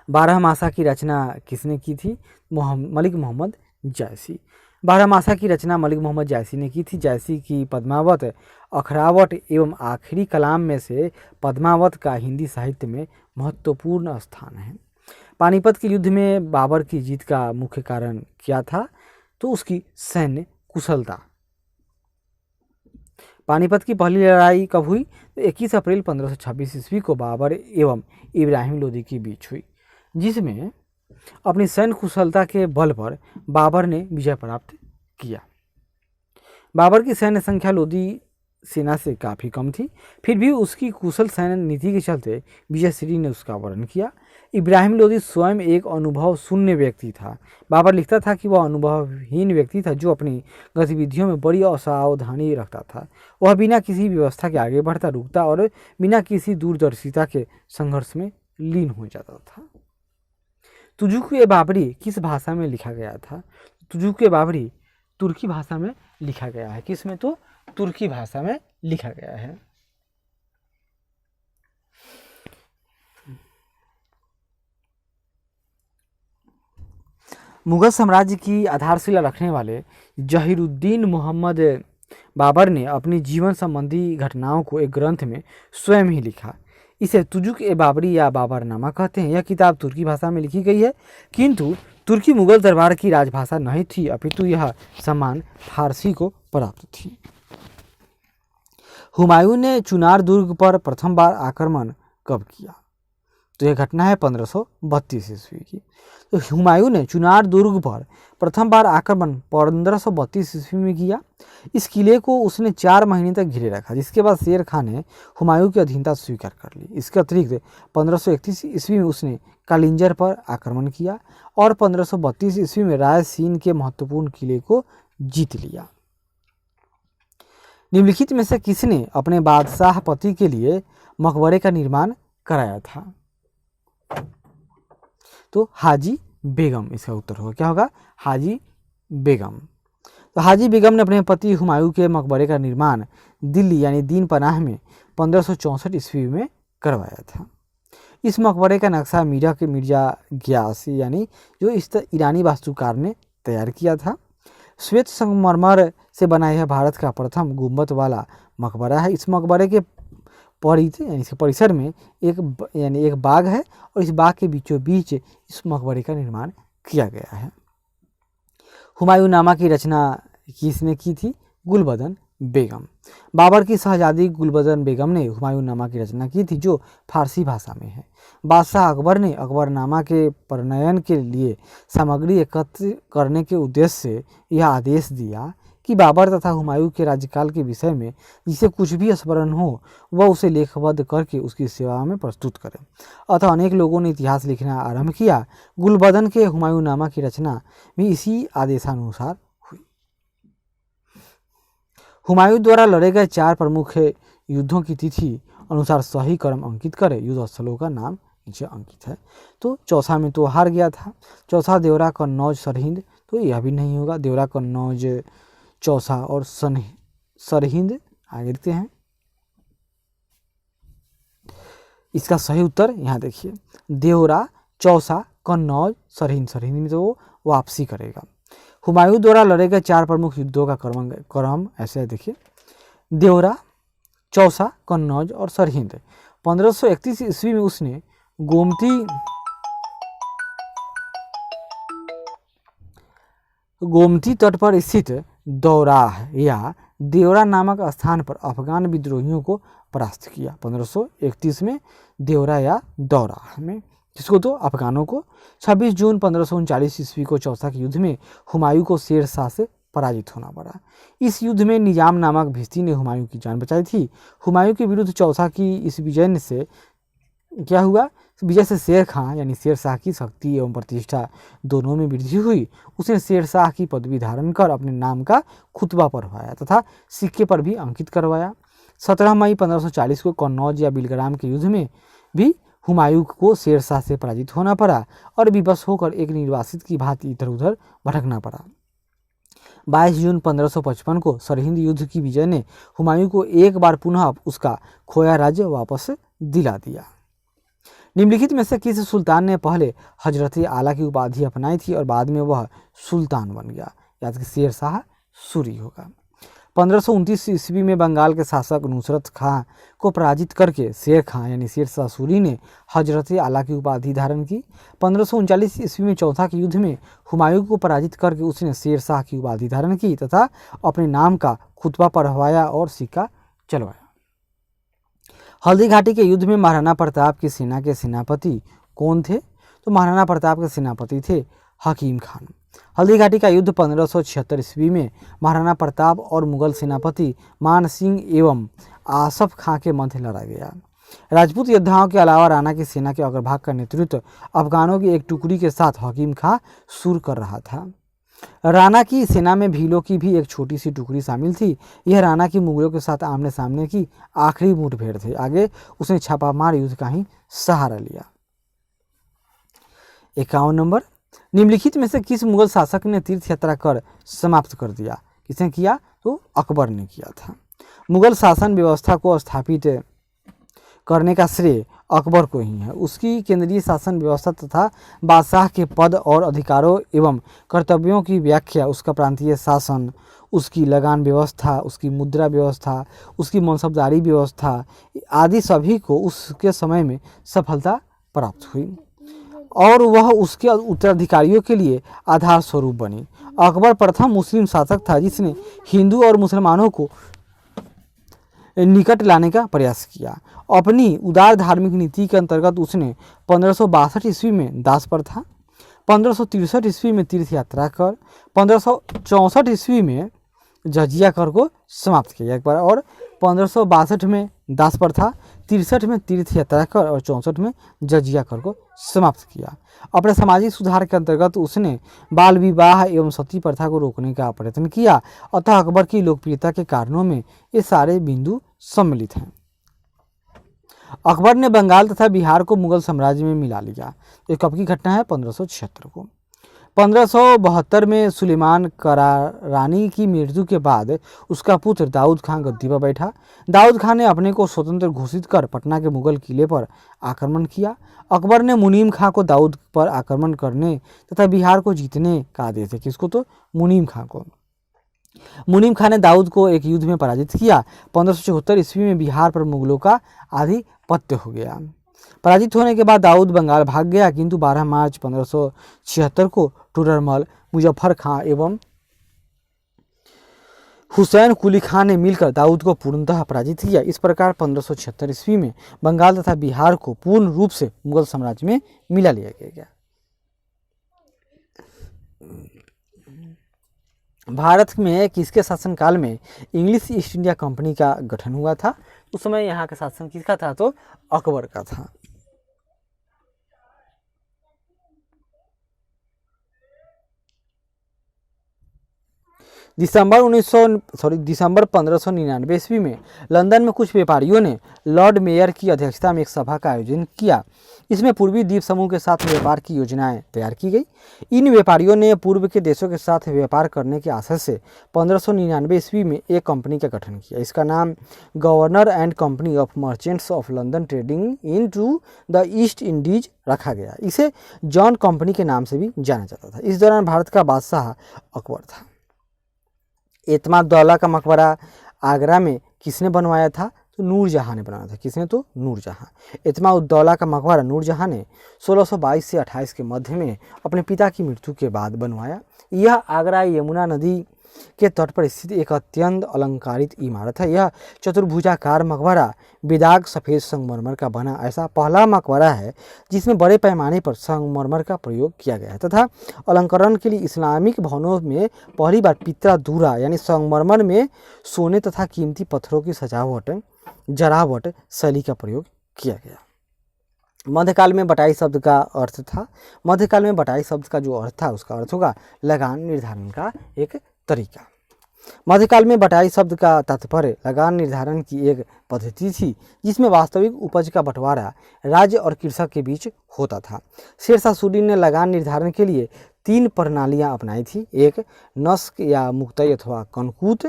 Speaker 1: बारहमासा की रचना किसने की थी? मलिक मोहम्मद जायसी। बारहमासा की रचना मलिक मोहम्मद जायसी ने की थी। जायसी की पद्मावत, अखरावट एवं आखिरी कलाम में से पद्मावत का हिंदी साहित्य में महत्वपूर्ण स्थान है। पानीपत के युद्ध में बाबर की जीत का मुख्य कारण क्या था? तो उसकी सैन्य कुशलता। पानीपत की पहली लड़ाई कब हुई? तो 21 अप्रैल 1526 ईस्वी को बाबर एवं इब्राहिम लोदी के बीच हुई, जिसमें अपनी सैन्य कुशलता के बल पर बाबर ने विजय प्राप्त किया। बाबर की सैन्य संख्या लोदी सेना से काफ़ी कम थी, फिर भी उसकी कुशल सैन्य नीति के चलते विजयश्री ने उसका वर्णन किया। इब्राहिम लोदी स्वयं एक अनुभव शून्य व्यक्ति था। बाबर लिखता था कि वह अनुभवहीन व्यक्ति था जो अपनी गतिविधियों में बड़ी असावधानी रखता था। वह बिना किसी व्यवस्था के आगे बढ़ता, रुकता और बिना किसी दूरदर्शिता के संघर्ष में लीन हो जाता था। तुजुक-ए-बाबरी किस भाषा में लिखा गया था? तुजुक-ए-बाबरी तुर्की भाषा में लिखा गया है। किस में? तो तुर्की भाषा में लिखा गया है। मुगल साम्राज्य की आधारशिला रखने वाले जहीरुद्दीन मोहम्मद बाबर ने अपनी जीवन संबंधी घटनाओं को एक ग्रंथ में स्वयं ही लिखा। इसे तुजुक-ए-बाबरी या बाबरनामा कहते हैं। यह किताब तुर्की भाषा में लिखी गई है, किंतु तुर्की मुगल दरबार की राजभाषा नहीं थी, अपितु यह सम्मान फारसी को प्राप्त थी। हुमायूं ने चुनार दुर्ग पर प्रथम बार आक्रमण कब किया? तो यह घटना है 1532 ईस्वी की। तो हुमायूं ने चुनार दुर्ग पर प्रथम बार आक्रमण 1532 ईस्वी में किया। इस किले को उसने 4 महीने तक घिरे रखा, जिसके बाद शेर खान ने हुमायूं की अधीनता स्वीकार कर ली। इसके अतिरिक्त 1531 ईस्वी में उसने कालिंजर पर आक्रमण किया और 1532 ईस्वी में राय सीन के महत्वपूर्ण किले को जीत लिया। निम्नलिखित में से किसने अपने बादशाह पति के लिए मकबरे का निर्माण कराया था? तो हाजी बेगम इसका उत्तर होगा। क्या होगा? हाजी बेगम। तो हाजी बेगम ने अपने पति हुमायूं के मकबरे का निर्माण दिल्ली यानी दीन पनाह में 1564 ईस्वी में करवाया था। इस मकबरे का नक्शा मिर्जा गियासी यानी जो इस ईरानी वास्तुकार ने तैयार किया था। श्वेत संगमरमर से बना यह भारत का प्रथम गुंबद वाला मकबरा है। इस मकबरे के परिसर में एक बाग है और इस बाग के बीचों बीच इस मकबरे का निर्माण किया गया है। हुमायूंनामा की रचना किसने की थी? गुलबदन बेगम। बाबर की शहजादी गुलबदन बेगम ने हुमायूंनामा की रचना की थी, जो फारसी भाषा में है। बादशाह अकबर ने अकबरनामा के प्रणयन के लिए सामग्री एकत्र करने के उद्देश्य से यह आदेश दिया कि बाबर तथा हुमायूं के राज्यकाल के विषय में जिसे कुछ भी स्मरण हो वह उसे लेखबद्ध करके उसकी सेवा में प्रस्तुत करे। अतः अनेक लोगों ने इतिहास लिखना आरंभ किया। गुलबदन के हुमायूंनामा की रचना भी इसी आदेशानुसार हुई। हुमायूं द्वारा लड़े गए 4 प्रमुख युद्धों की तिथि अनुसार सही क्रम अंकित करें। युद्ध स्थलों का नाम नीचे अंकित है। तो चौसा में तो हार गया था। चौसा, देवरा, कन्नौज, सरहिंद, तो यह भी नहीं होगा। देवरा, कन्नौज, चौसा और सरहिंद आगे देखते हैं। इसका सही उत्तर यहाँ देखिए, देवरा, चौसा, कन्नौज, सरहिंद। सरहिंद में तो वो वापसी करेगा। हुमायूं द्वारा लड़े गए 4 प्रमुख युद्धों का क्रम ऐसे देखिए, देवरा, चौसा, कन्नौज और सरहिंद। 1531 ईस्वी में उसने गोमती तट पर स्थित दौराह या देवरा नामक स्थान पर अफगान विद्रोहियों को परास्त किया। 1531 में देवरा या दौराह में, जिसको तो अफगानों को। 26 जून 1539 ईस्वी को चौसा के युद्ध में हुमायूं को शेर शाह से पराजित होना पड़ा। इस युद्ध में निजाम नामक भिस्ती ने हुमायूं की जान बचाई थी। हुमायूं के विरुद्ध चौसा की इस विजय से क्या हुआ? विजय से शेर खां यानी शेर शाह की शक्ति एवं प्रतिष्ठा दोनों में वृद्धि हुई। उसने शेर शाह की पदवी धारण कर अपने नाम का खुतबा पढ़वाया तथा सिक्के पर भी अंकित करवाया। 17 मई 1540 को कन्नौज या बिलग्राम के युद्ध में भी हुमायूं को शेर शाह से पराजित होना पड़ा और विवश होकर एक निर्वासित की भांति इधर उधर भटकना पड़ा। 22 जून 1555 को सरहिंद युद्ध की विजय ने हुमायूं को एक बार पुनः उसका खोया राज्य वापस दिला दिया। निम्नलिखित में से किस सुल्तान ने पहले हजरत आला की उपाधि अपनाई थी और बाद में वह सुल्तान बन गया? याद कि शेर शाह सूरी होगा। 1529 ईस्वी में बंगाल के शासक नुसरत खां को पराजित करके शेर खां यानी शेर शाह सूरी ने हजरत आला की उपाधि धारण की। 1539 ईस्वी में चौथा के युद्ध में हुमायूं को पराजित करके उसने शेर शाह की उपाधि धारण की तथा अपने नाम का खुतबा पढ़वाया और सिक्का चलवाया। हल्दी घाटी के युद्ध में महाराणा प्रताप की सेना के सेनापति कौन थे? तो महाराणा प्रताप के सेनापति थे हकीम खान। हल्दी घाटी का युद्ध 1576 ईस्वी में महाराणा प्रताप और मुगल सेनापति मान सिंह एवं आसफ खां के मध्य लड़ा गया। राजपूत योद्धाओं के अलावा राणा की सेना के अग्रभाग का नेतृत्व अफगानों की एक टुकड़ी के साथ हकीम खां सुर कर रहा था। राणा की सेना में भीलों की भी एक छोटी सी टुकड़ी शामिल थी। यह राणा की मुगलों के साथ आमने सामने की आखिरी मुठभेड़ थे। आगे उसने छापामार युद्ध का ही सहारा लिया। 51 नंबर, निम्नलिखित में से किस मुगल शासक ने तीर्थ यात्रा कर समाप्त कर दिया? किसने किया? तो अकबर ने किया था। मुगल शासन व्यवस्था को स्थापित करने का श्रेय अकबर को ही है। उसकी केंद्रीय शासन व्यवस्था तथा बादशाह के पद और अधिकारों एवं कर्तव्यों की व्याख्या, उसका प्रांतीय शासन, उसकी लगान व्यवस्था, उसकी मुद्रा व्यवस्था, उसकी मनसबदारी व्यवस्था आदि सभी को उसके समय में सफलता प्राप्त हुई और वह उसके उत्तराधिकारियों के लिए आधार स्वरूप बनी। अकबर प्रथम मुस्लिम शासक था जिसने हिंदू और मुसलमानों को निकट लाने का प्रयास किया। अपनी उदार धार्मिक नीति के अंतर्गत उसने 1562 ईस्वी में दास प्रथा, 1563 ईस्वी में तीर्थ यात्रा कर, 1564 ईस्वी में जजिया कर को समाप्त किया एक बार, और 1562 में दास प्रथा, 63 में तीर्थ यात्रा कर और 64 में जजिया कर को समाप्त किया। अपने सामाजिक सुधार के अंतर्गत उसने बाल विवाह एवं सती प्रथा को रोकने का प्रयत्न किया। अतः अकबर की लोकप्रियता के कारणों में ये सारे बिंदु सम्मिलित हैं। अकबर ने बंगाल तथा बिहार को मुगल साम्राज्य में मिला लिया। ये कब की घटना है? 1576 को। 1572 में सुलेमान करारानी की मृत्यु के बाद उसका पुत्र दाऊद खान गद्दी पर बैठा। दाऊद खान ने अपने को स्वतंत्र घोषित कर पटना के मुगल किले पर आक्रमण किया। अकबर ने मुनीम खां को दाऊद पर आक्रमण करने तथा बिहार को जीतने का आदेश दिया। किसको? तो मुनीम खां को। मुनीम खां ने दाऊद को एक युद्ध में पराजित किया। 1574 ईस्वी में बिहार पर मुगलों का आधिपत्य हो गया। पराजित होने के बाद दाऊद बंगाल भाग गया, किंतु 12 मार्च 1576 को टूडरमल, मुजफ्फर खां एवं हुसैन कुली खान ने मिलकर दाऊद को पूर्णतः पराजित किया। इस प्रकार 1576 ईस्वी में बंगाल तथा बिहार को पूर्ण रूप से मुगल साम्राज्य में मिला लिया गया। भारत में किसके शासनकाल में इंग्लिश ईस्ट इंडिया कंपनी का गठन हुआ था? उस समय यहाँ का शासन किसका था? तो अकबर का था। दिसंबर 1599 ईस्वी में लंदन में कुछ व्यापारियों ने लॉर्ड मेयर की अध्यक्षता में एक सभा का आयोजन किया। इसमें पूर्वी द्वीप समूह के साथ व्यापार की योजनाएं तैयार की गई। इन व्यापारियों ने पूर्व के देशों के साथ व्यापार करने के आशय से 1599 ईस्वी में एक कंपनी का गठन किया। इसका नाम governor and company of merchants of London trading into the East Indies रखा गया। इसे जॉन कंपनी के नाम से भी जाना जाता था। इस दौरान भारत का बादशाह अकबर था। एतमाद-उद-दौला का मकबरा आगरा में किसने बनवाया था? तो नूरजहां ने बनाया था। किसने? तो नूरजहां। एतमाद-उद-दौला का मकबरा नूरजहां ने 1622 से 28 के मध्य में अपने पिता की मृत्यु के बाद बनवाया। यह आगरा यमुना नदी के तट पर स्थित एक अत्यंत अलंकारित इमारत है। यह चतुर्भुजाकार मकबरा बेदाग सफ़ेद संगमरमर का बना ऐसा पहला मकबरा है जिसमें बड़े पैमाने पर संगमरमर का प्रयोग किया गया है तथा अलंकरण के लिए इस्लामिक भवनों में पहली बार पित्रा दूरा यानी संगमरमर में सोने तथा कीमती पत्थरों की जरावट शैली का प्रयोग किया गया। मध्यकाल में बटाई शब्द का अर्थ था। मध्यकाल में बटाई शब्द का जो अर्थ था उसका अर्थ होगा लगान निर्धारण का एक तरीका। मध्यकाल में बटाई शब्द का तात्पर्य लगान निर्धारण की एक पद्धति थी जिसमें वास्तविक उपज का बंटवारा राज्य और कृषक के बीच होता था। शेर शाह सूरी ने लगान निर्धारण के लिए 3 प्रणालियां अपनाई थी। एक नस्क या मुक्तई अथवा कनकूत,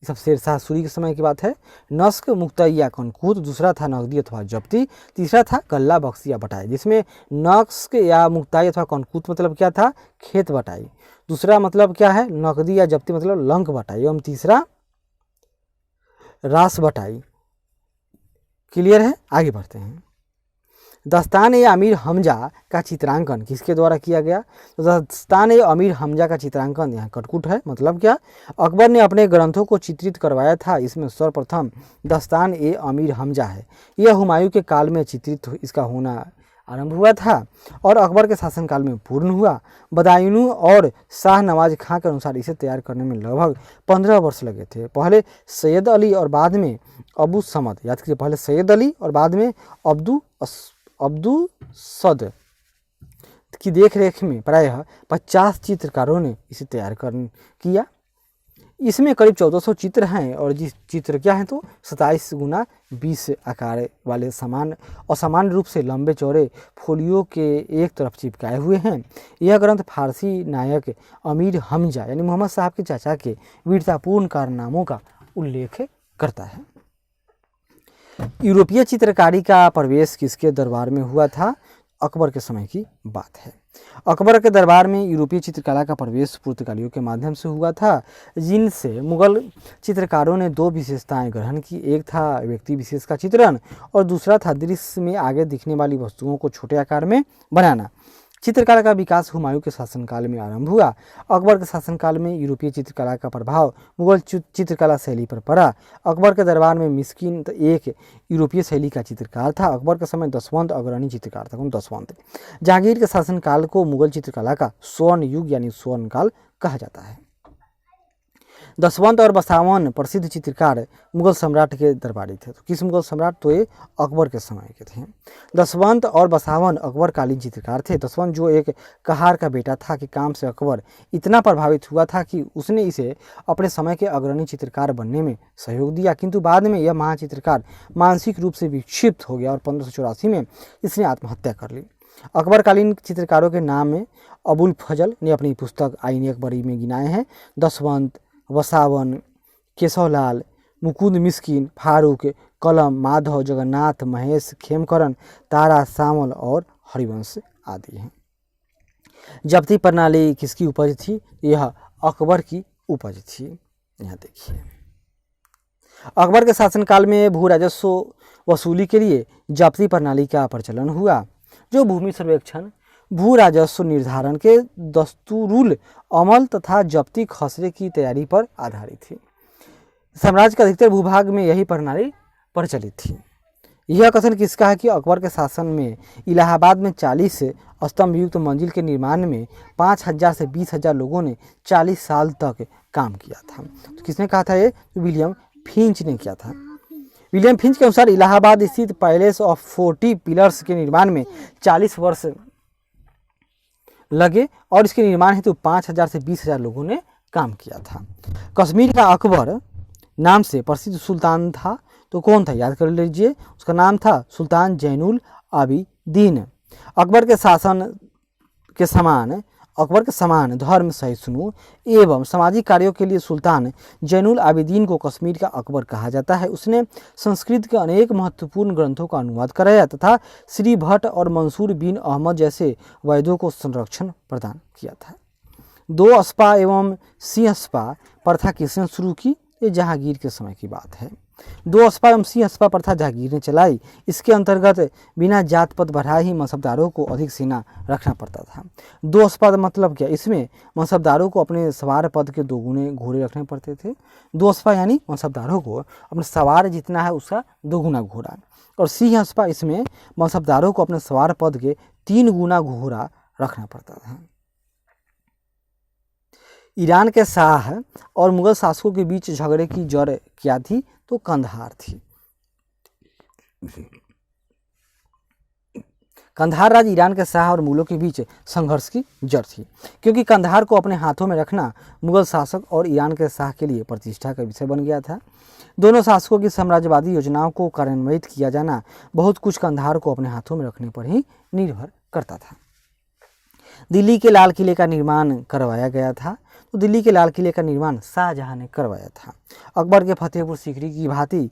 Speaker 1: सब शेरशाह सूरी के समय की बात है। नस्क, मुक्तैया, कनकूत, दूसरा था नकदी अथवा जब्ती, तीसरा था गल्ला, बख्शी या बटाई। जिसमें नस्क या मुक्ताई अथवा कनकूत मतलब क्या था, खेत बटाई। दूसरा मतलब क्या है, नकदी या जब्ती मतलब लंक बटाई। एवं तीसरा रास बटाई। क्लियर है, आगे बढ़ते हैं। दस्तान ए अमीर हमजा का चित्रांकन किसके द्वारा किया गया? तो दस्तान ए अमीर हमजा का चित्रांकन यहाँ कटकुट है, मतलब क्या, अकबर ने अपने ग्रंथों को चित्रित करवाया था। इसमें सर्वप्रथम दस्तान ए अमीर हमजा है। यह हुमायूं के काल में चित्रित इसका होना आरंभ हुआ था और अकबर के शासनकाल में पूर्ण हुआ। बदायूं और शाह नवाज खां के अनुसार इसे तैयार करने में लगभग 15 वर्ष लगे थे। पहले सैयद अली और बाद में अबू समद, याद कीजिए, पहले सैयद अली और बाद में अब्दू सद की देखरेख में प्रायः 50 चित्रकारों ने इसे तैयार किया। इसमें करीब 1400 चित्र हैं और जिस चित्र क्या हैं तो 27 गुना 20 आकार वाले असमान रूप से लंबे चौड़े फोलियो के एक तरफ चिपकाए हुए हैं। यह ग्रंथ फारसी नायक अमीर हमजा यानी मोहम्मद साहब के चाचा के वीरतापूर्ण कारनामों का उल्लेख करता है। यूरोपीय चित्रकारी का प्रवेश किसके दरबार में हुआ था? अकबर के समय की बात है। अकबर के दरबार में यूरोपीय चित्रकला का प्रवेश पुर्तगालियों के माध्यम से हुआ था, जिनसे मुगल चित्रकारों ने 2 विशेषताएं ग्रहण की। एक था व्यक्ति विशेष का चित्रण और दूसरा था दृश्य में आगे दिखने वाली वस्तुओं को छोटे आकार में बनाना। चित्रकला का विकास हुमायूं के शासनकाल में आरंभ हुआ। अकबर के शासनकाल में यूरोपीय चित्रकला का प्रभाव मुगल चित्रकला शैली पर पड़ा। अकबर के दरबार में मिस्किन एक यूरोपीय शैली का चित्रकार था। अकबर के समय दसवंत अग्रणी चित्रकार था। दसवंत जहांगीर के शासनकाल को मुगल चित्रकला का स्वर्ण युग यानी स्वर्ण काल कहा जाता है। दसवंत और बसावन प्रसिद्ध चित्रकार मुगल सम्राट के दरबारी थे। तो किस मुगल सम्राट? तो ये अकबर के समय के थे। दसवंत और बसावन अकबर कालीन चित्रकार थे। दसवंत जो एक कहार का बेटा था के काम से अकबर इतना प्रभावित हुआ था कि उसने इसे अपने समय के अग्रणी चित्रकार बनने में सहयोग दिया, किंतु बाद में यह महाचित्रकार मानसिक रूप से विक्षिप्त हो गया और 1584 में इसने आत्महत्या कर ली। अकबरकालीन चित्रकारों के नाम में अबुल फजल ने अपनी पुस्तक आईन अकबरी में गिनाए हैं। दसवंत, वसावन, केशवलाल, मुकुंद मिस्किन, फारूक, कलम, माधव, जगन्नाथ, महेश, खेमकरण, तारा, सामल और हरिवंश आदि हैं। जब्ती प्रणाली किसकी उपज थी? यह अकबर की उपज थी। यहाँ देखिए, अकबर के शासनकाल में भू राजस्व वसूली के लिए जब्ती प्रणाली का प्रचलन हुआ, जो भूमि सर्वेक्षण, भू राजस्व निर्धारण के दस्तूरुल अमल तथा जब्ती खसरे की तैयारी पर आधारित थी। साम्राज्य के अधिकतर भूभाग में यही प्रणाली प्रचलित थी। यह कथन किसका है कि अकबर के शासन में इलाहाबाद में 40 स्तंभ युक्त मंजिल के निर्माण में 5000 से 20,000 लोगों ने 40 साल तक काम किया था। तो किसने कहा था? ये विलियम फिंच ने किया था। विलियम फिंच के अनुसार इलाहाबाद स्थित पैलेस ऑफ 40 पिलर्स के निर्माण में 40 वर्ष लगे और इसके निर्माण हेतु 5000 से 20,000 लोगों ने काम किया था। कश्मीर का अकबर नाम से प्रसिद्ध सुल्तान था, तो कौन था? याद कर लीजिए, उसका नाम था सुल्तान जैनुल आबिदीन। अकबर के शासन के समान धर्म सहिष्णु एवं सामाजिक कार्यों के लिए सुल्तान जैनुल आबिदीन को कश्मीर का अकबर कहा जाता है। उसने संस्कृत के अनेक महत्वपूर्ण ग्रंथों का अनुवाद कराया तथा श्री भट्ट और मंसूर बिन अहमद जैसे वैद्यों को संरक्षण प्रदान किया था। 2 अस्पा एवं सिंह अस्पा प्रथा किसने शुरू की? ये जहांगीर के समय की बात है। 2 अस्पा एवं सिंह अस्पा प्रथा जहांगीर ने चलाई। इसके अंतर्गत बिना जात पद बढ़ाए ही मनसबदारों को अधिक सेना रखना पड़ता था। 2 अस्पा मतलब क्या? इसमें मनसबदारों को अपने सवार पद के 2 गुने घोड़े रखने पड़ते थे। 2 अस्पा यानी मनसबदारों को अपने सवार जितना है उसका 2 गुना घोड़ा, और सिंह अस्पा इसमें मनसबदारों को अपने सवार पद के 3 गुना घोड़ा रखना पड़ता था। ईरान के शाह और मुगल शासकों के बीच झगड़े की जड़ क्या थी? तो कंधार थी। कंधार राज्य ईरान के शाह और मुगलों के बीच संघर्ष की जड़ थी, क्योंकि कंधार को अपने हाथों में रखना मुगल शासक और ईरान के शाह के लिए प्रतिष्ठा का विषय बन गया था। दोनों शासकों की साम्राज्यवादी योजनाओं को कार्यान्वित किया जाना बहुत कुछ कंधार को अपने हाथों में रखने पर ही निर्भर करता था। दिल्ली के लाल किले का निर्माण करवाया गया था। तो
Speaker 2: तो दिल्ली के लाल किले का निर्माण शाहजहां ने करवाया था। अकबर के फतेहपुर सीकरी की भांति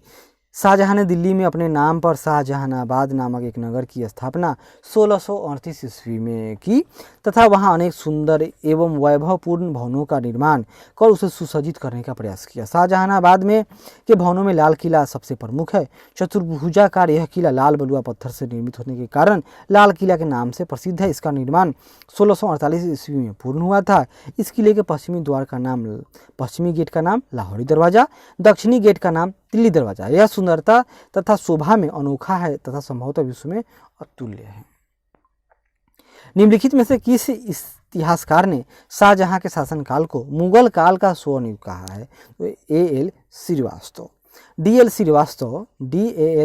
Speaker 2: शाहजहां ने दिल्ली में अपने नाम पर शाहजहानाबाद नामक एक नगर की स्थापना 1638 ईस्वी में की तथा वहां अनेक सुंदर एवं वैभवपूर्ण भवनों का निर्माण कर उसे सुसज्जित करने का प्रयास किया। शाहजहानाबाद में के भवनों में लाल किला सबसे प्रमुख है। चतुर्भुजाकार यह किला लाल बलुआ पत्थर से निर्मित होने के कारण लाल किला के नाम से प्रसिद्ध है। इसका निर्माण 1648 ईस्वी में पूर्ण हुआ था। इस किले के पश्चिमी गेट का नाम लाहौरी दरवाजा, दक्षिणी गेट का नाम दिल्ली दरवाजा। यह सुंदरता तथा शोभा में अनोखा है तथा संभवतः विश्व में अतुल्य है। निम्नलिखित में से किस इतिहासकार ने शाहजहां के शासनकाल को मुगल काल का स्वर्ण युग कहा है? तो DL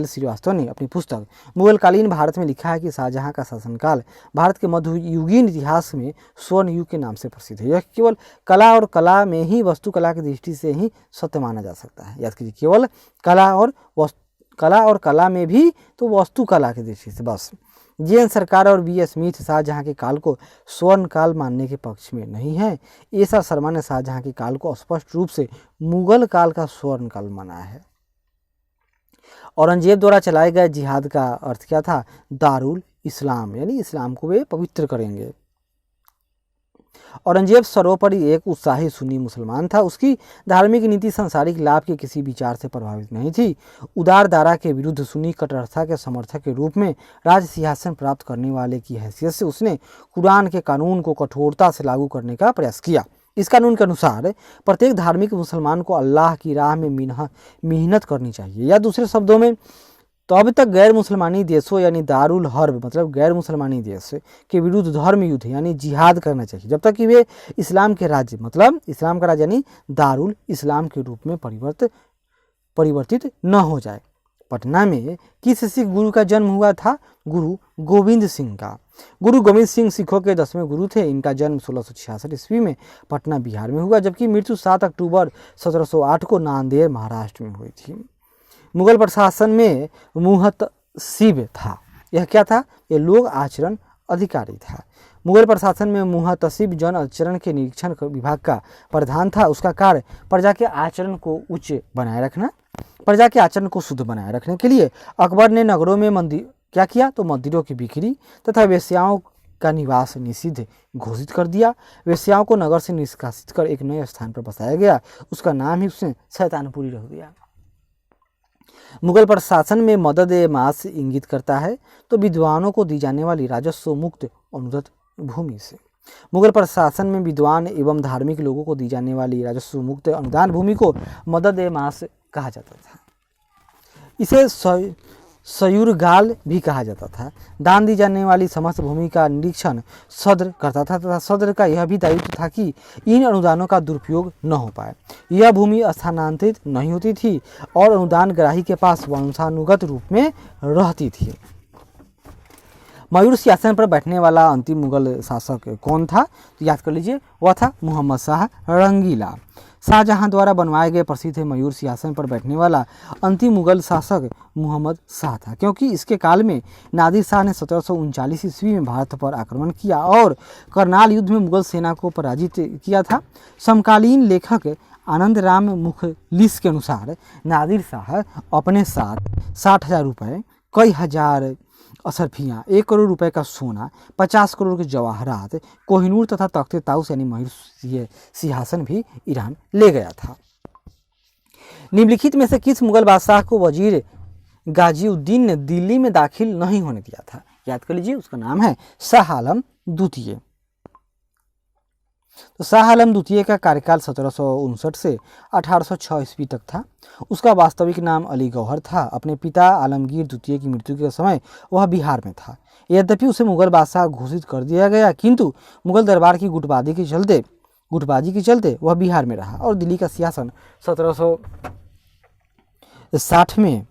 Speaker 2: श्रीवास्तव ने अपनी पुस्तक मुगलकालीन भारत में लिखा है कि शाहजहां का शासनकाल भारत के मध्ययुगीन इतिहास में स्वर्ण युग के नाम से प्रसिद्ध है। यह केवल कला और कला में ही वास्तुकला की दृष्टि से ही सत्य माना जा सकता है। याद कीजिए, केवल कला और कला में भी तो वास्तुकला की दृष्टि से बस। JN सरकार और B. स्मिथ शाहजहां के काल को स्वर्ण काल मानने के पक्ष में नहीं है। ऐसा शर्मा ने शाहजहां के काल को स्पष्ट रूप से मुगल काल का स्वर्ण काल माना है। औरंगजेब द्वारा चलाए गए जिहाद का अर्थ क्या था? दारुल इस्लाम, यानी इस्लाम को वे पवित्र करेंगे। औरंगजेब सर्वोपरि एक उत्साही सुन्नी मुसलमान था। उसकी धार्मिक नीति सांसारिक लाभ के किसी विचार से प्रभावित नहीं थी। उदार धारा के विरुद्ध सुन्नी कट्टरता के समर्थक के रूप में राज सिंहासन प्राप्त करने वाले की हैसियत से उसने कुरान के कानून को कठोरता से लागू करने का प्रयास किया। इस कानून के अनुसार प्रत्येक धार्मिक मुसलमान को अल्लाह की राह में मेहनत करनी चाहिए, या दूसरे शब्दों में तो अब तक गैर मुसलमानी देशों यानी दारुल हर्ब मतलब गैर मुसलमानी देश के विरुद्ध धर्म युद्ध यानी जिहाद करना चाहिए, जब तक कि वे इस्लाम के राज्य मतलब इस्लाम का राज्य यानी दारुल इस्लाम के रूप में परिवर्तित न हो जाए। पटना में किस सिख गुरु का जन्म हुआ था? गुरु गोविंद सिंह का। गुरु गोविंद सिंह सिखों के 10वें गुरु थे। इनका जन्म 1666 ईस्वी में पटना बिहार में हुआ, जबकि मृत्यु 7 अक्टूबर 1708 को नांदेड़ महाराष्ट्र में हुई थी। मुगल प्रशासन में मुहतसिब था। यह क्या था? यह लोक आचरण अधिकारी था। मुगल प्रशासन में मुहतसिब जन आचरण के निरीक्षण विभाग का प्रधान था। उसका कार्य प्रजा के आचरण को उच्च बनाए रखना, प्रजा के आचरण को शुद्ध बनाए रखने के लिए अकबर ने नगरों में क्या किया? तो मंदिरों की बिक्री तथा वेश्याओं का निवास निषिद्ध घोषित कर दिया। वेश्याओं को नगर से निष्कासित कर एक नए स्थान पर बसाया गया। उसका नाम ही उसने शैतानपुरी रख दिया। मुगल प्रशासन में मदद ए मास इंगित करता है तो विद्वानों को दी जाने वाली राजस्व मुक्त अनुदत्त भूमि से। मुगल प्रशासन में विद्वान एवं धार्मिक लोगों को दी जाने वाली राजस्व मुक्त अनुदान भूमि को मदद ए मास कहा जाता था। इसे सयूरगाल भी कहा जाता था। दान दी जाने वाली समस्त भूमि का निरीक्षण सद्र करता था तथा सद्र का यह भी दायित्व था कि इन अनुदानों का दुरुपयोग न हो पाए। यह भूमि स्थानांतरित नहीं होती थी और अनुदान ग्राही के पास वंशानुगत रूप में रहती थी। मयूर सिंहासन पर बैठने वाला अंतिम मुगल शासक कौन था? तो याद कर लीजिए, वह था मोहम्मद शाह रंगीला। शाहजहां द्वारा बनवाए गए प्रसिद्ध मयूर सिंहासन पर बैठने वाला अंतिम मुगल शासक मोहम्मद शाह था, क्योंकि इसके काल में नादिर शाह ने 1739 ईस्वी में भारत पर आक्रमण किया और करनाल युद्ध में मुगल सेना को पराजित किया था। समकालीन लेखक आनंद राम मुखलिस के अनुसार नादिर शाह अपने साथ 60,000 रुपये, कई हजार असरफियाँ, 1 करोड़ रुपए का सोना, 50 करोड़ के जवाहरात, कोहिनूर तथा तख्ते ताउस यानी मयूर सिंहासन भी ईरान ले गया था। निम्नलिखित में से किस मुगल बादशाह को वजीर गाजीउद्दीन ने दिल्ली में दाखिल नहीं होने दिया था? याद कर लीजिए, उसका नाम है शाह आलम द्वितीय। तो शाह आलम द्वितीय का कार्यकाल 1759 से 1806 ईस्वी तक था। उसका वास्तविक नाम अली गौहर था। अपने पिता आलमगीर द्वितीय की मृत्यु के समय वह बिहार में था। यद्यपि उसे मुगल बादशाह घोषित कर दिया गया, किंतु मुगल दरबार की गुटबाजी के चलते वह बिहार में रहा और दिल्ली का सिंहासन 1760 में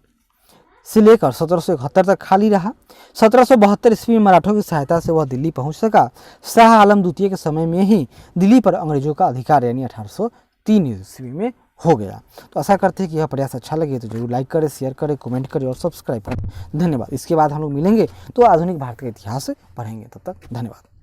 Speaker 2: से लेकर 1771 तक खाली रहा। 1772 ईस्वी में मराठों की सहायता से वह दिल्ली पहुंच सका। शाह आलम द्वितीय के समय में ही दिल्ली पर अंग्रेजों का अधिकार यानी 1803 ईस्वी में हो गया। तो आशा करते हैं कि यह प्रयास अच्छा लगे तो जरूर लाइक करें, शेयर करें, कमेंट करें और सब्सक्राइब करें। धन्यवाद। इसके बाद हम लोग मिलेंगे तो आधुनिक भारत का इतिहास पढ़ेंगे। तब तक धन्यवाद।